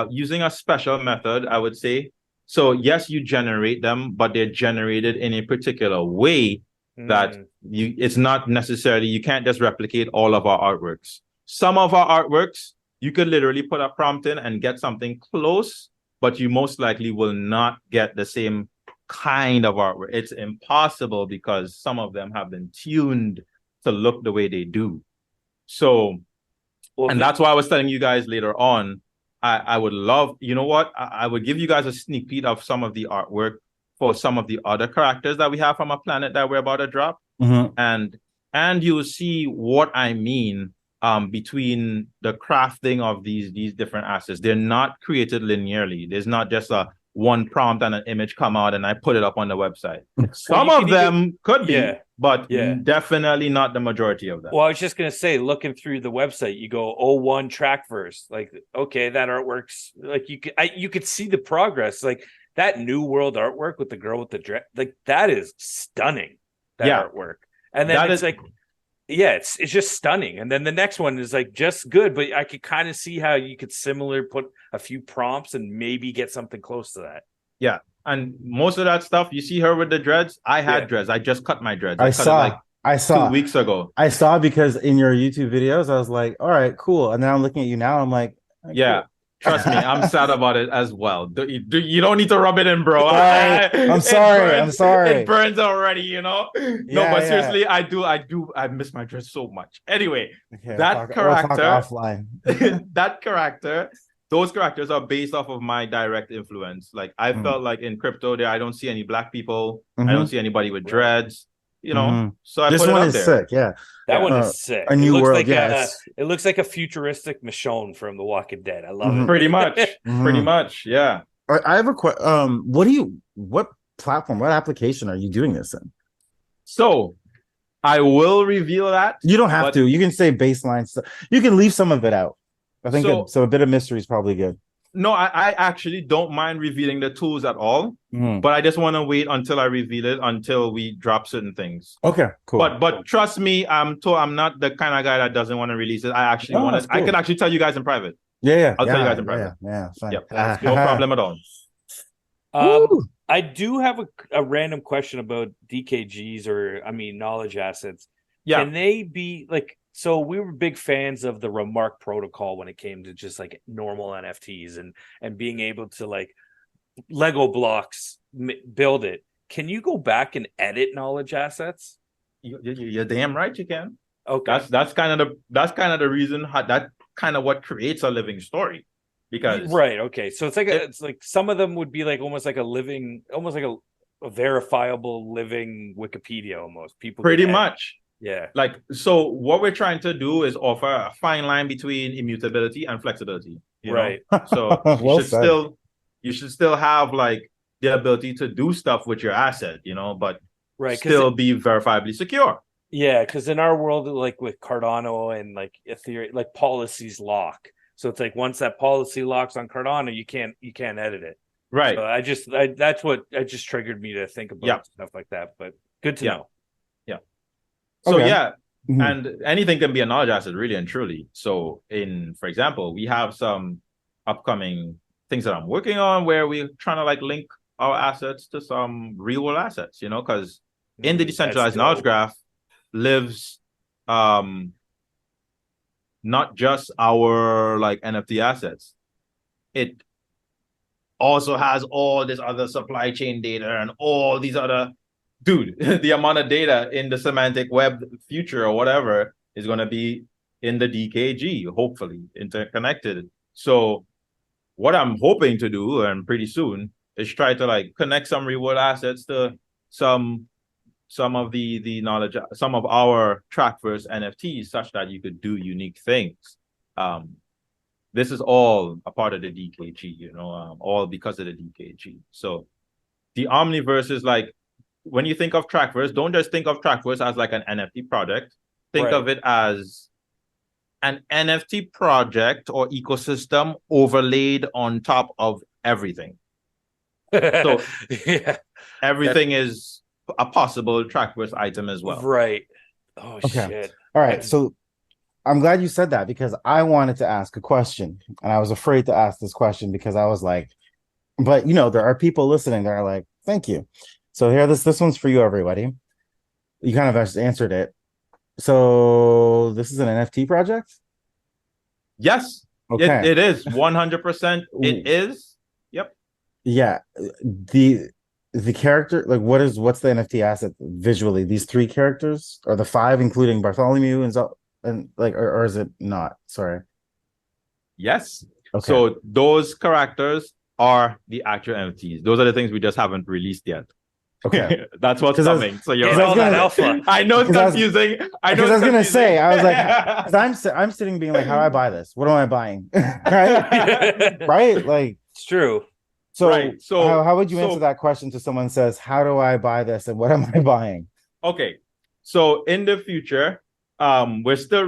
using a special method, I would say. So yes, you generate them, but they're generated in a particular way that it's not necessarily, you can't just replicate all of our artworks. Some of our artworks, you could literally put a prompt in and get something close, but you most likely will not get the same kind of artwork. It's impossible because some of them have been tuned to look the way they do. So, and that's why I was telling you guys later on, I would love, you know what? I would give you guys a sneak peek of some of the artwork for some of the other characters that we have from a planet that we're about to drop. And you'll see what I mean between the crafting of these different assets. They're not created linearly. There's not just a one prompt and an image come out and I put it up on the website. Some of them could be, but definitely not the majority of them. Well, I was just going to say, looking through the website, you go 01 track verse. Like, okay, that artwork's like, you could see the progress. Like that New World artwork with the girl with the dress, like that is stunning, that artwork. And then it's like, it's just stunning. And then the next one is like just good, but I could kind of see how you could put a few prompts and maybe get something close to that. Yeah. And most of that stuff, you see her with the dreads. I had dreads. I just cut my dreads. I saw 2 weeks ago. I saw because in your YouTube videos, I was like, all right, cool. And then I'm looking at you now. I'm like, yeah. Cool. Trust me, I'm sad about it as well. You don't need to rub it in, bro. I'm sorry. It burns already, you know? Seriously, I miss my dress so much. Anyway, that character, those characters are based off of my direct influence. Like, I felt like in crypto there, I don't see any black people. I don't see anybody with dreads. You know, so I this put it one up is there. sick. Yeah, that one is sick. A new world. It looks like a futuristic Michonne from The Walking Dead. I love it. Pretty much. Yeah. I have a question. What platform? What application are you doing this in? So, I will reveal that. You don't have to. You can say baseline stuff. You can leave some of it out. I think so. A bit of mystery is probably good. No, I actually don't mind revealing the tools at all, but I just want to wait until I reveal it until we drop certain things. Okay, cool. But trust me, I'm not the kind of guy that doesn't want to release it. I actually want to. Cool. I could actually tell you guys in private. I'll tell you guys in private. Yeah, fine. Yep, no problem at all. I do have a random question about DKGs knowledge assets. Yeah, can they be like? So we were big fans of the Remark protocol when it came to just like normal NFTs and being able to like Lego blocks build it. Can you go back and edit knowledge assets? You're damn right you can. Okay, that's kind of the reason that kind of what creates a living story, because okay. So it's like it's like some of them would be like almost like a verifiable living Wikipedia almost. People pretty much. Yeah. Like, so what we're trying to do is offer a fine line between immutability and flexibility. Right. So you should still have like the ability to do stuff with your asset, but still be verifiably secure. Yeah, because in our world, like with Cardano and like Ethereum, like policies lock. So it's like once that policy locks on Cardano, you can't edit it. Right. So that's what just triggered me to think about stuff like that. But good to know. So and anything can be a knowledge asset, really and truly. So for example, we have some upcoming things that I'm working on where we're trying to like link our assets to some real world assets, because in the decentralized knowledge graph lives not just our like NFT assets. It also has all this other supply chain data and all these other the amount of data in the semantic web future or whatever is going to be in the DKG, hopefully interconnected. So what I'm hoping to do, and pretty soon, is try to like connect some real world assets to some of the knowledge, some of our Trackverse NFTs, such that you could do unique things. This is all a part of the DKG, all because of the DKG. So the Omniverse is like, when you think of Trackverse, don't just think of Trackverse as like an NFT project. Think of it as an NFT project or ecosystem overlaid on top of everything. So everything is a possible Trackverse item as well. Right. Oh, shit. All right. So I'm glad you said that, because I wanted to ask a question, and I was afraid to ask this question because I was like, but there are people listening that are like, thank you. So here, this one's for you, everybody. You kind of just answered it. So this is an NFT project? Yes, Okay. it is 100%. It is. Yep. Yeah. The character, like what's the NFT asset visually? These three characters or the five, including Bartholomew and like or is it not? Sorry. Yes. Okay. So those characters are the actual NFTs. Those are the things we just haven't released yet. Okay. That's what's 'Cause I was- coming. So Getting you're all right. that alpha. I know it's 'Cause I was- confusing. I know Because I was it's gonna say, confusing. I was like, because I'm sitting being like, how do I buy this? What am I buying? Right? Right? Like, It's true. so Right. So how would you answer that question to someone says, how do I buy this and what am I buying? Okay. So in the future, we're still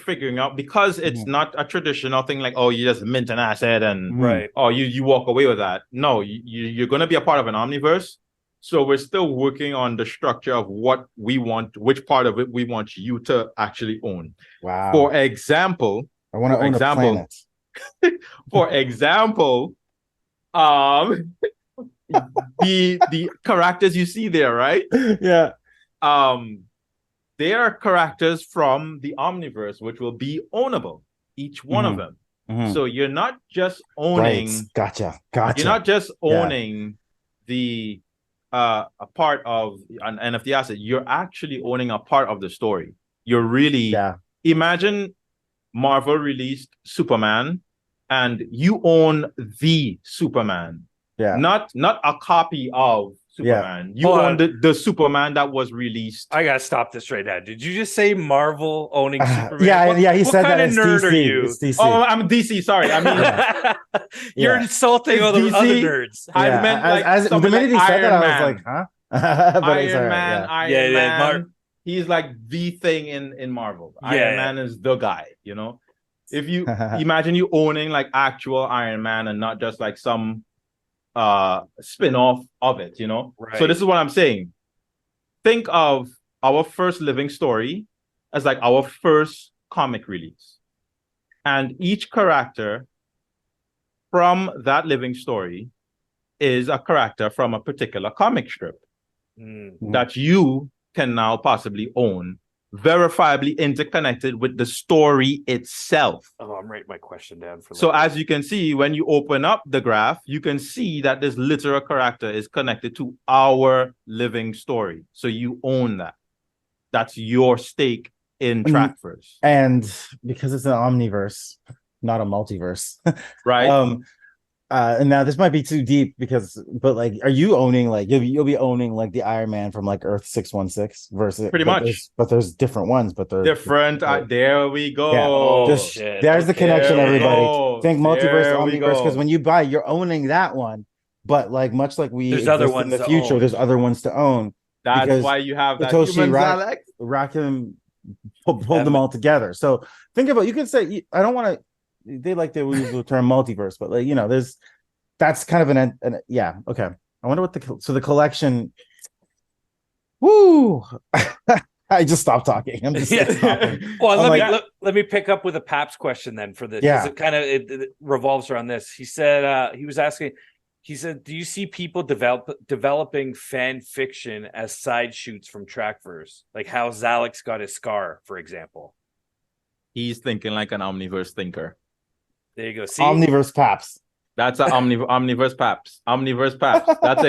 figuring out because it's not a traditional thing like, oh, you just mint an asset and Right. oh, you walk away with that. No, you're going to be a part of an omniverse. So we're still working on the structure of what we want, which part of it we want you to actually own. Wow. For example, I want to own a planet. For example, the characters you see there, right? Yeah. They are characters from the Omniverse, which will be ownable, each one of them. So you're not just owning. Right. Gotcha. You're not just owning the a part of an NFT asset. You're actually owning a part of the story. You're really imagine Marvel released Superman, and you own the Superman. Yeah. Not a copy of Superman. You own the Superman that was released. I gotta stop this right now. Did you just say Marvel owning Superman? Yeah, he said that. What kind of nerd are you? It's DC. Oh, I'm DC. Sorry, I mean you're insulting all the other nerds. I meant like the minute he said that, I was like, huh? Iron Man. He's like the thing in Marvel. Iron Man is the guy. You know, if you imagine you owning like actual Iron Man and not just like some spin-off of it, you know. So this is what I'm saying. Think of our first living story as like our first comic release, and each character from that living story is a character from a particular comic strip that you can now possibly own, verifiably interconnected with the story itself. Oh, I'm writing my question down for so as you can see, when you open up the graph, you can see that this literal character is connected to our living story. So you own that. That's your stake in Trackverse. And because it's an omniverse, not a multiverse. Right. And now this might be too deep but like, are you owning like you'll be owning like the Iron Man from like Earth 616 versus pretty much, but there's different ones, but they're different. There we go. Yeah. There's the connection, everybody. Think multiverse, omniverse, because when you buy, you're owning that one. But like much like there's other ones in the future, there's other ones to own. That's why you have that Satoshi Rakim pulled them all together. So think about, you can say, I don't want to. They like to use the term multiverse, but like, you know, that's kind of an okay. I wonder what the collection. Woo! I just stopped talking. I'm just stopping. Well, let me pick up with a Paps question then for this. Yeah, it revolves around this. He said he said, do you see people developing fan fiction as side shoots from Trackverse, like how Zalix got his scar, for example? He's thinking like an omniverse thinker. There you go. See? Omniverse Paps. That's an omniverse Paps. Omniverse Paps. That's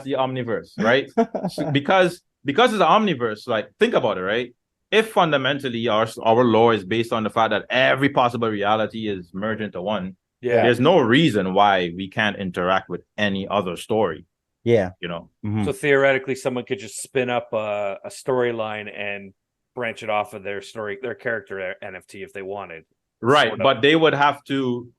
the omniverse, right? So because it's an omniverse, like think about it, right? If fundamentally our lore is based on the fact that every possible reality is merged into one, there's no reason why we can't interact with any other story. Yeah. You know. So theoretically someone could just spin up a storyline and branch it off of their character NFT if they wanted. Right, but they would have to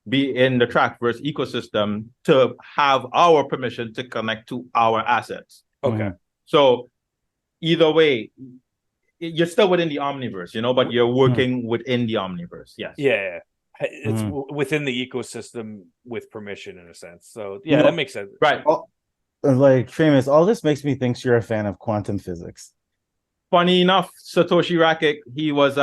be in the Trackverse ecosystem to have our permission to connect to our assets. Okay. So either way, you're still within the omniverse, you know, but you're working within the omniverse. Yes. Yeah. It's within the ecosystem with permission in a sense. So that makes sense. Right. Like famous, all this makes me think you're a fan of quantum physics. Funny enough, Satoshi Rakic, he was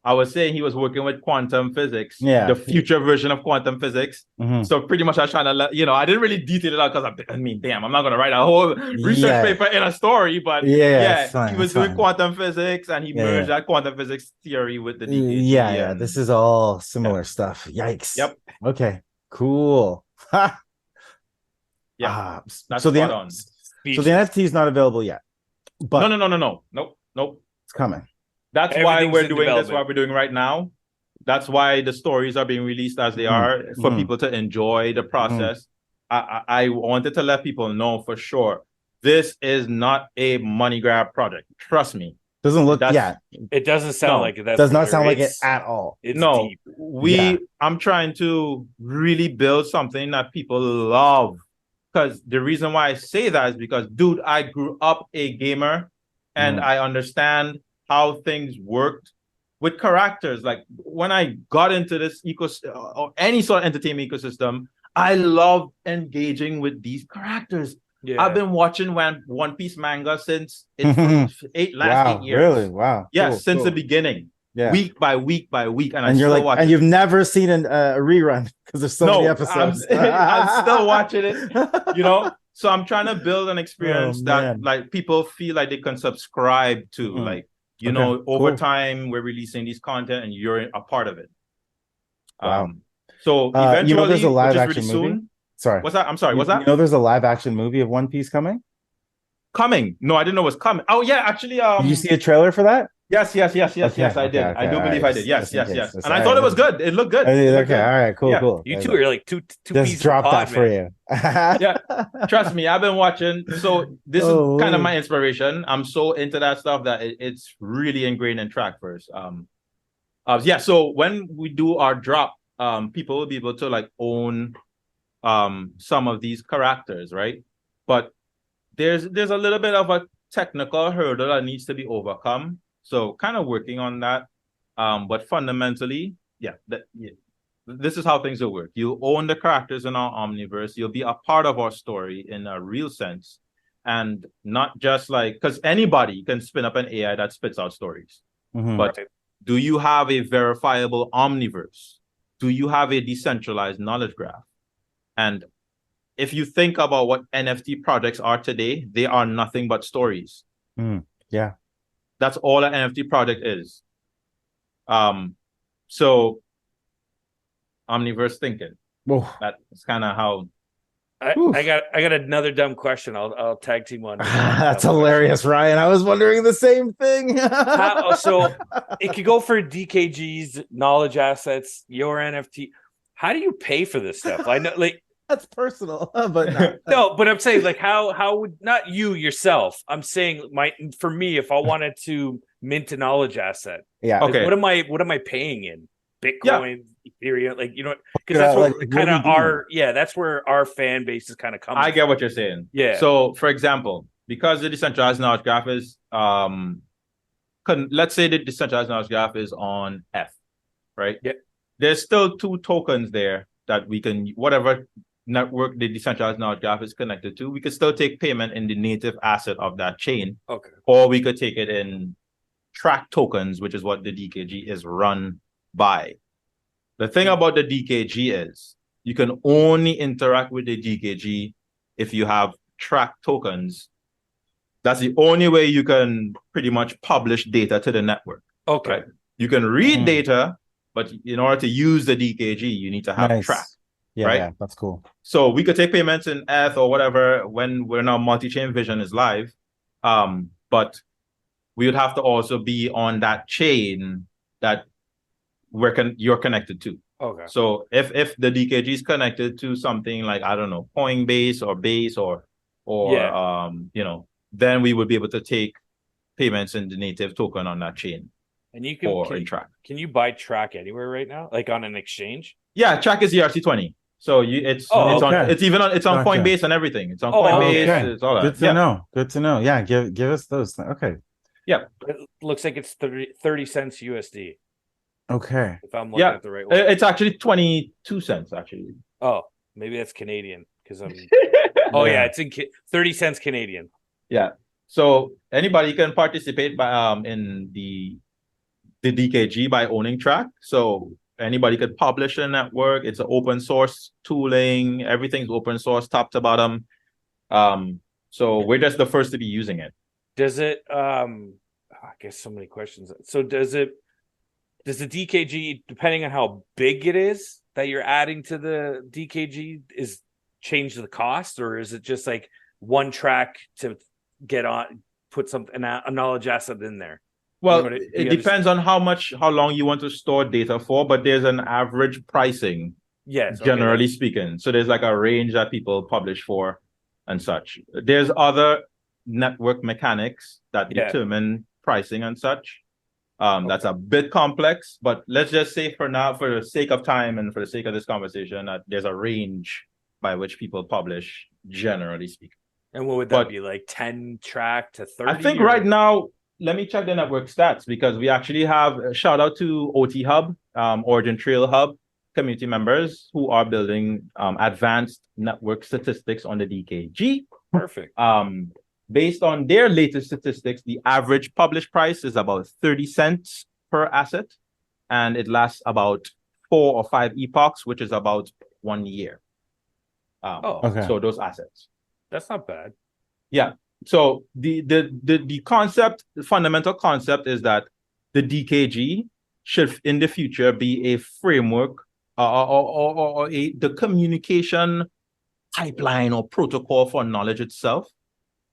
I was saying he was working with quantum physics, Yeah. the future version of quantum physics. Mhm. So pretty much I was trying to I didn't really detail it out because I mean, damn, I'm not gonna write a whole research paper in a story, but it's fine, he was it's doing fine. quantum physics and he merged that quantum physics theory with the DKG. Yeah. This is all similar stuff. Yikes. Yep. Okay. Cool. Yeah. That's So spot on. the NFT is not available yet, but Nope. it's coming. That's why Everything's we're in doing this. development. What we're doing right now. That's why the stories are being released as they are for people to enjoy the process. I wanted to let people know for sure this is not a money grab project. Trust me. Doesn't look. It doesn't sound like it. That's does not sound like it at all. It's no, deep. I'm trying to really build something that people love. Because the reason why I say that is because, dude, I grew up a gamer and I understand how things worked with characters. Like when I got into this ecosystem or any sort of entertainment ecosystem, I love engaging with these characters. Yeah. I've been watching One Piece manga since its last 8 years. Really? Wow. Yeah, since the beginning. Yeah. Week by week, and you're like, and you've never seen a rerun because there's so many episodes. I'm still watching it, So I'm trying to build an experience that like people feel like they can subscribe to. Like, over time we're releasing these content and you're a part of it. Wow. So eventually, there's a live which is action really movie. Soon, Sorry. What's that? I'm sorry. What's that? There's a live action movie of One Piece coming? Coming. No, I didn't know it was coming. Oh yeah, actually. Did you see a trailer for that? Yes, I did. I do believe I did. Yes. And I thought it was good. It looked good. Okay, all right, cool. You two are like two just pieces drop of that for you. Yeah, trust me, I've been watching. So this is kind of my inspiration. I'm so into that stuff that it's really ingrained in Trackverse. So when we do our drop, people will be able to like own some of these characters, right? But there's a little bit of a technical hurdle that needs to be overcome. So kind of working on that. But fundamentally, this is how things will work. You own the characters in our Omniverse. You'll be a part of our story in a real sense. And not just like, because anybody can spin up an AI that spits out stories. But do you have a verifiable Omniverse? Do you have a decentralized knowledge graph? And if you think about what NFT projects are today, they are nothing but stories. Yeah. That's all an NFT project is. So Omniverse thinking. That's kind of how. I got another dumb question. I'll tag team on. That's hilarious, Ryan. I was wondering the same thing. So it could go for DKGs, knowledge assets, your NFT. How do you pay for this stuff? I know, like. That's personal, but no. But I'm saying, like, how would not you yourself? I'm saying, for me, if I wanted to mint a knowledge asset, okay. Like, what am I paying in Bitcoin, Ethereum? Like, because that's what kind of that's where our fan base is kind of coming. I get what you're saying. Yeah. So, for example, because the decentralized knowledge graph is, let's say the decentralized knowledge graph is on F, right? Yeah. There's still 2 tokens there that we can, whatever network the decentralized knowledge graph is connected to, we could still take payment in the native asset of that chain. Okay. Or we could take it in track tokens, which is what the DKG is run by. The thing about the DKG is you can only interact with the DKG if you have track tokens. That's the only way you can pretty much publish data to the network. Okay. Right? You can read data, but in order to use the DKG, you need to have track. Yeah, right? Yeah, that's cool. So we could take payments in ETH or whatever when our multi-chain vision is live. But we would have to also be on that chain that you're connected to. Okay. So if the DKG is connected to something like, I don't know, Coinbase or Base or then we would be able to take payments in the native token on that chain. And you can track. Can you buy track anywhere right now? Like on an exchange? Yeah, track is ERC20. So it's on Coinbase and everything. It's on Coinbase. Okay. It's all that. Good to know. Good to know. Yeah, give us those. Okay. Yeah. It looks like it's 30 cents USD. Okay. If I'm looking at the right one. It's actually 22 cents actually. Oh, maybe that's Canadian because I'm it's in 30 cents Canadian. Yeah. So anybody can participate by in the the DKG by owning Track. So anybody could publish a network. It's an open source tooling. Everything's open source, top to bottom. So we're just the first to be using it. Does it I guess so many questions. So does the DKG, depending on how big it is that you're adding to the DKG, is change the cost, or is it just like one track to get on, put a knowledge asset in there? Well, it depends on how long you want to store data for, but there's an average pricing. Yes, generally speaking. So there's like a range that people publish for and such. There's other network mechanics that determine pricing and such. That's a bit complex, but let's just say for now, for the sake of time and for the sake of this conversation, that there's a range by which people publish, generally speaking. And what would that be, like 10 track to 30? I think right now, let me check the network stats, because we actually have a shout out to OT Hub, Origin Trail Hub community members who are building advanced network statistics on the DKG. Perfect. Based on their latest statistics, the average published price is about 30 cents per asset, and it lasts about 4 or 5 epochs, which is about 1 year. So those assets. That's not bad. Yeah. So the concept, the fundamental concept is that the DKG should in the future be a framework or the communication pipeline or protocol for knowledge itself.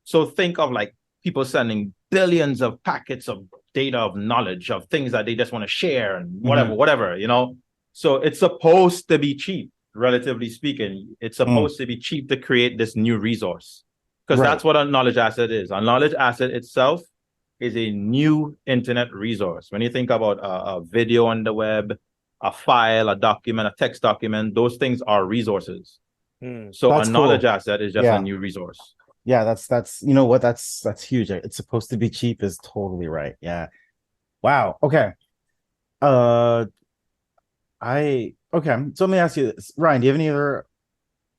So think of like people sending billions of packets of data of knowledge of things that they just want to share and whatever, you know. So it's supposed to be cheap, relatively speaking. It's supposed to be cheap to create this new resource, because that's what a knowledge asset is. A knowledge asset itself is a new internet resource. When you think about a video on the web, a file, a document, a text document, those things are resources. So that's a knowledge asset is just a new resource. Yeah, that's you know what, that's huge. It's supposed to be cheap is totally right. Yeah. Wow. Okay. So let me ask you this. Ryan, do you have any other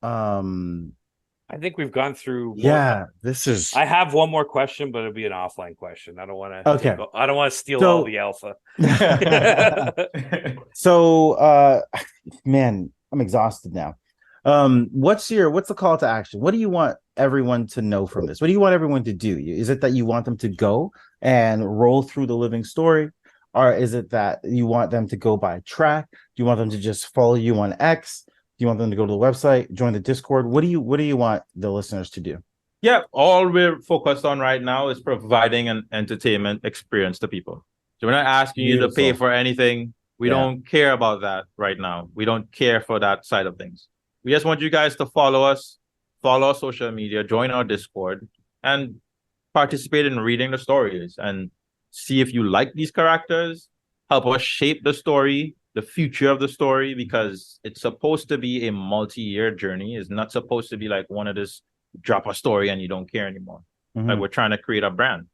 I think we've gone through I have one more question, but it'll be an offline question. I don't want to I don't want to steal all the alpha. So man, I'm exhausted now. What's the call to action? What do you want everyone to know from this? What do you want everyone to do? Is it that you want them to go and roll through the living story? Or is it that you want them to go by track? Do you want them to just follow you on X? Do you want them to go to the website, join the Discord? What do you want the listeners to do? Yeah, all we're focused on right now is providing an entertainment experience to people. So we're not asking you to pay for anything. We don't care about that right now. We don't care for that side of things. We just want you guys to follow us, follow our social media, join our Discord, and participate in reading the stories and see if you like these characters. Help us shape the story, the future of the story, because it's supposed to be a multi-year journey. It's not supposed to be like one of this drop a story and you don't care anymore. Like we're trying to create a brand.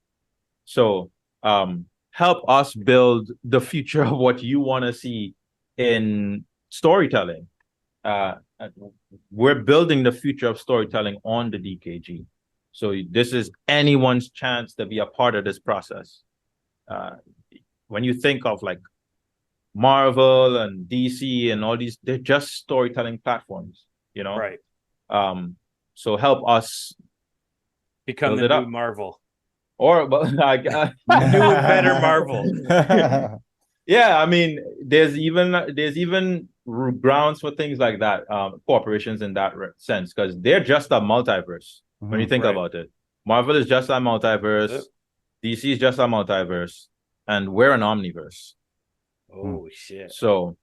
So help us build the future of what you want to see in storytelling. We're building the future of storytelling on the DKG. So this is anyone's chance to be a part of this process. When you think of like Marvel and DC and all these, they're just storytelling platforms, you know? Right. So help us become the new Marvel. Or like new and better Marvel. Yeah, I mean, there's even grounds for things like that, corporations in that sense, because they're just a multiverse. When you think about it, Marvel is just a multiverse, DC is just a multiverse, and we're an omniverse. Oh shit! So,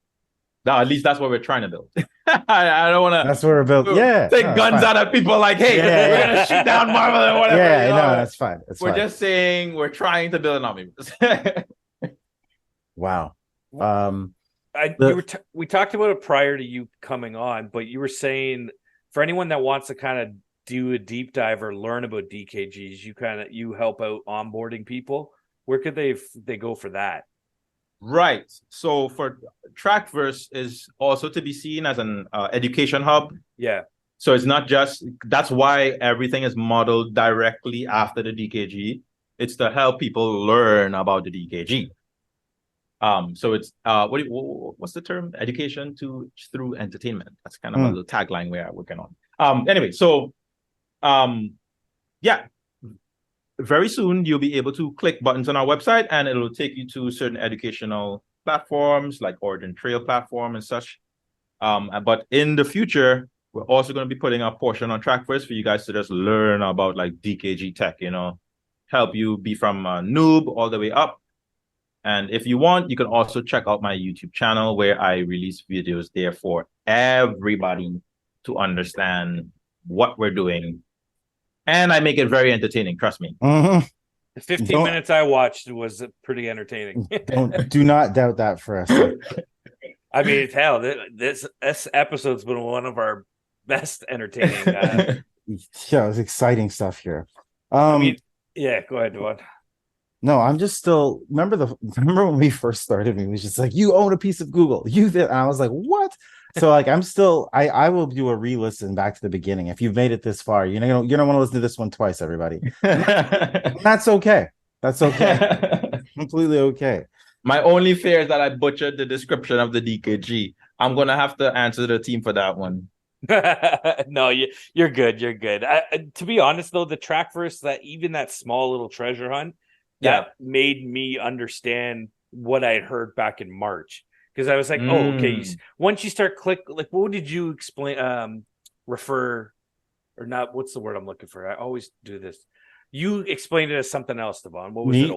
at least that's what we're trying to build. I don't want to. That's what we're building. Yeah, take guns out at people like, hey, we're gonna shoot down Marvel and whatever. Yeah, no, that's fine. We're just saying we're trying to build an omniverse. Wow. We talked about it prior to you coming on, but you were saying for anyone that wants to kind of do a deep dive or learn about DKGs, you help out onboarding people. Where could they go for that? Right. So for Trackverse is also to be seen as an education hub. Yeah. So it's not just, that's why everything is modeled directly after the DKG. It's to help people learn about the DKG. So it's what's the term? Education through entertainment. That's kind of a little tagline we're working on. Anyway, so yeah, very soon you'll be able to click buttons on our website and it'll take you to certain educational platforms like Oregon Trail platform and such. But in the future, we're also going to be putting a portion on Trackverse for you guys to just learn about like DKG tech, help you be from a noob all the way up. And if you want, you can also check out my YouTube channel where I release videos there for everybody to understand what we're doing. And I make it very entertaining, trust me. Mm-hmm. The 15 minutes I watched was pretty entertaining. Do not doubt that for us. I mean, hell, this episode's been one of our best entertaining. Yeah, it was exciting stuff here. I mean, yeah, go ahead, Devon. No, I'm just still remember when we first started. We was just like, you own a piece of Google. You did, and I was like, what? So like, I'm still. I will do a re-listen back to the beginning. If you've made it this far, you don't want to listen to this one twice, everybody. That's okay. That's okay. Completely okay. My only fear is that I butchered the description of the DKG. I'm gonna have to answer the team for that one. No, you're good. You're good. To be honest, though, the Trackverse, that small little treasure hunt, that made me understand what I had heard back in March. Because I was like, oh, okay. Once you start like, what did you explain? Refer or not? What's the word I'm looking for? I always do this. You explained it as something else, Devon. What was it?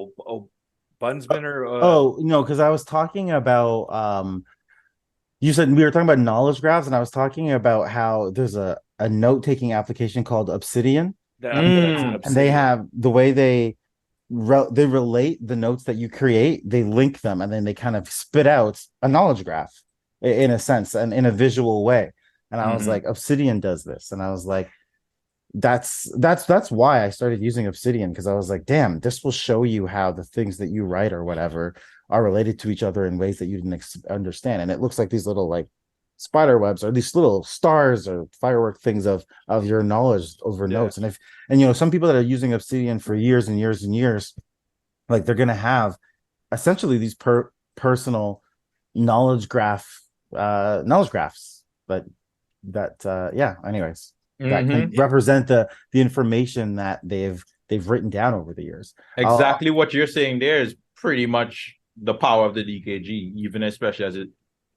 Bunsman or no, because I was talking about you said we were talking about knowledge graphs, and I was talking about how there's a note-taking application called Obsidian. And they have the way they relate the notes that you create, they link them, and then they kind of spit out a knowledge graph in a sense and in a visual way. And I was like, Obsidian does this, and I was like, that's why I started using Obsidian, because I was like, damn, this will show you how the things that you write or whatever are related to each other in ways that you didn't understand. And it looks like these little like spider webs or these little stars or firework things of your knowledge over notes. And some people that are using Obsidian for years and years and years, like they're going to have essentially these personal knowledge graphs, but anyways, that can represent the information that they've written down over the years. Exactly what you're saying there is pretty much the power of the DKG, even especially as it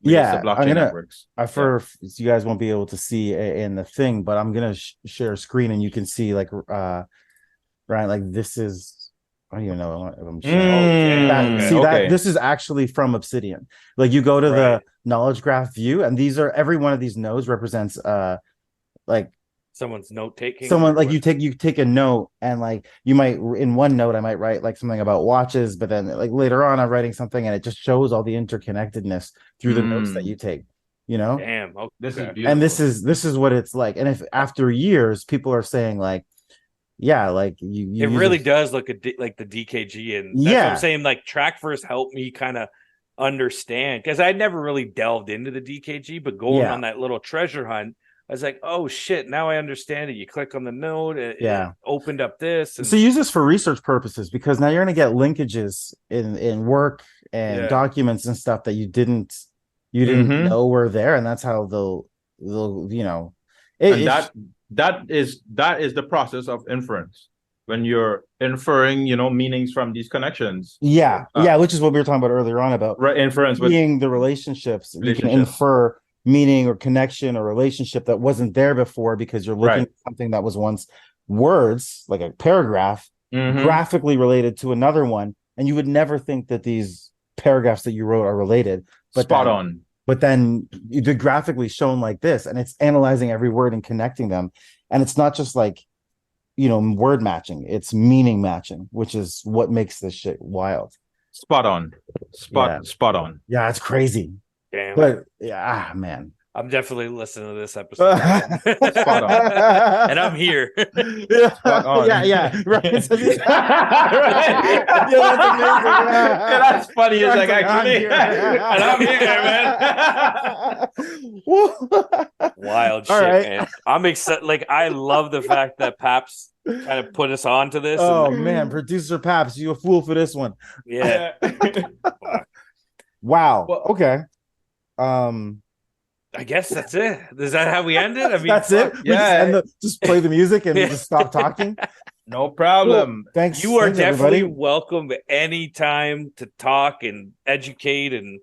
relates to blockchain networks. You guys won't be able to see in the thing, but I'm gonna share a screen and you can see like Ryan, like this is, I don't even know if I'm sharing. This is actually from Obsidian. Like you go to the knowledge graph view, and every one of these nodes represents like someone's note taking. Someone like you take a note, and like you might in one note I might write like something about watches, but then like later on I'm writing something and it just shows all the interconnectedness through the notes that you take. Damn. Okay. This is beautiful. And this is what it's like. And if after years people are saying like, yeah, like you it really does look like the DKG, and that's what I'm saying. Like Trackverse helped me kind of understand, because I'd never really delved into the DKG, but going on that little treasure hunt, I was like, oh shit, now I understand it. You click on the node, it opened up this. So use this for research purposes, because now you're going to get linkages in work and documents and stuff that you didn't know were there, and that's how they'll that is the process of inference. When you're inferring, meanings from these connections. Which is what we were talking about earlier on about inference being the relationships. You can infer meaning or connection or relationship that wasn't there before, because you're looking at something that was once words, like a paragraph, graphically related to another one, and you would never think that these paragraphs that you wrote are related. But But then they're graphically shown like this, and it's analyzing every word and connecting them. And it's not just like, word matching, it's meaning matching, which is what makes this shit wild. Spot on. Spot on. Yeah, it's crazy. Damn. But man, I'm definitely listening to this episode. Spot on. And I'm here. Spot on. Right. Right. That's amazing. That's funny. It's like actually, and I'm here, man. Wild shit, man. I'm excited. Like, I love the fact that Paps kind of put us on to this. Oh man, producer Paps, you a fool for this one. Yeah. Wow. Well- Okay. I guess that's it. Is that how we end it? I mean, That's it. We Yeah. just play the music and we just stop talking. No problem. Thanks. You are Thanks, definitely everybody. welcome anytime to talk and educate, and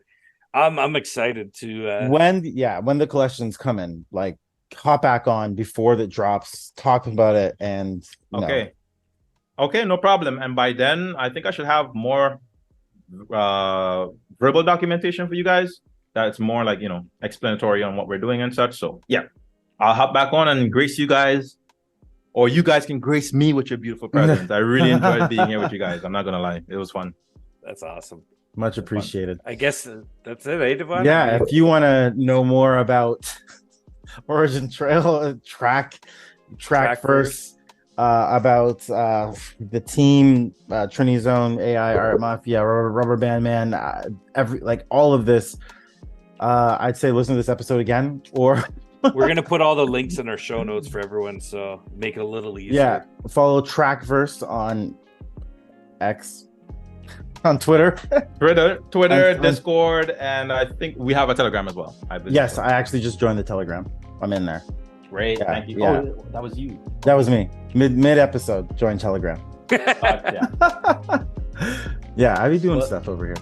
I'm excited to. When the collections come in, like hop back on before that drops, talk about it, and Okay, no problem. And by then, I think I should have more verbal documentation for you guys. That's more like, explanatory on what we're doing and such. So yeah, I'll hop back on and grace you guys, or you guys can grace me with your beautiful presence. I really enjoyed being here with you guys. I'm not gonna lie, it was fun. That's awesome. Much appreciated. I guess that's it, eh, Devon? Yeah, if you want to know more about Origin Trail, track first, about the team, Trini Zone, AI, Art Mafia, Rubber Band Man, all of this. I'd say listen to this episode again, or we're gonna put all the links in our show notes for everyone, so make it a little easier. Yeah, follow Trackverse on X, on Twitter, Twitter, Discord, and I think we have a Telegram as well. Yes, I actually just joined the Telegram. I'm in there. Great, thank you. Yeah. Oh, that was you. That was me. Mid episode, join Telegram. Yeah, I be doing stuff over here.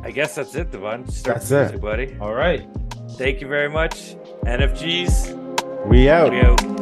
I guess that's it, Devon. That's it, buddy. All right. Thank you very much. NFGs. We out. We out.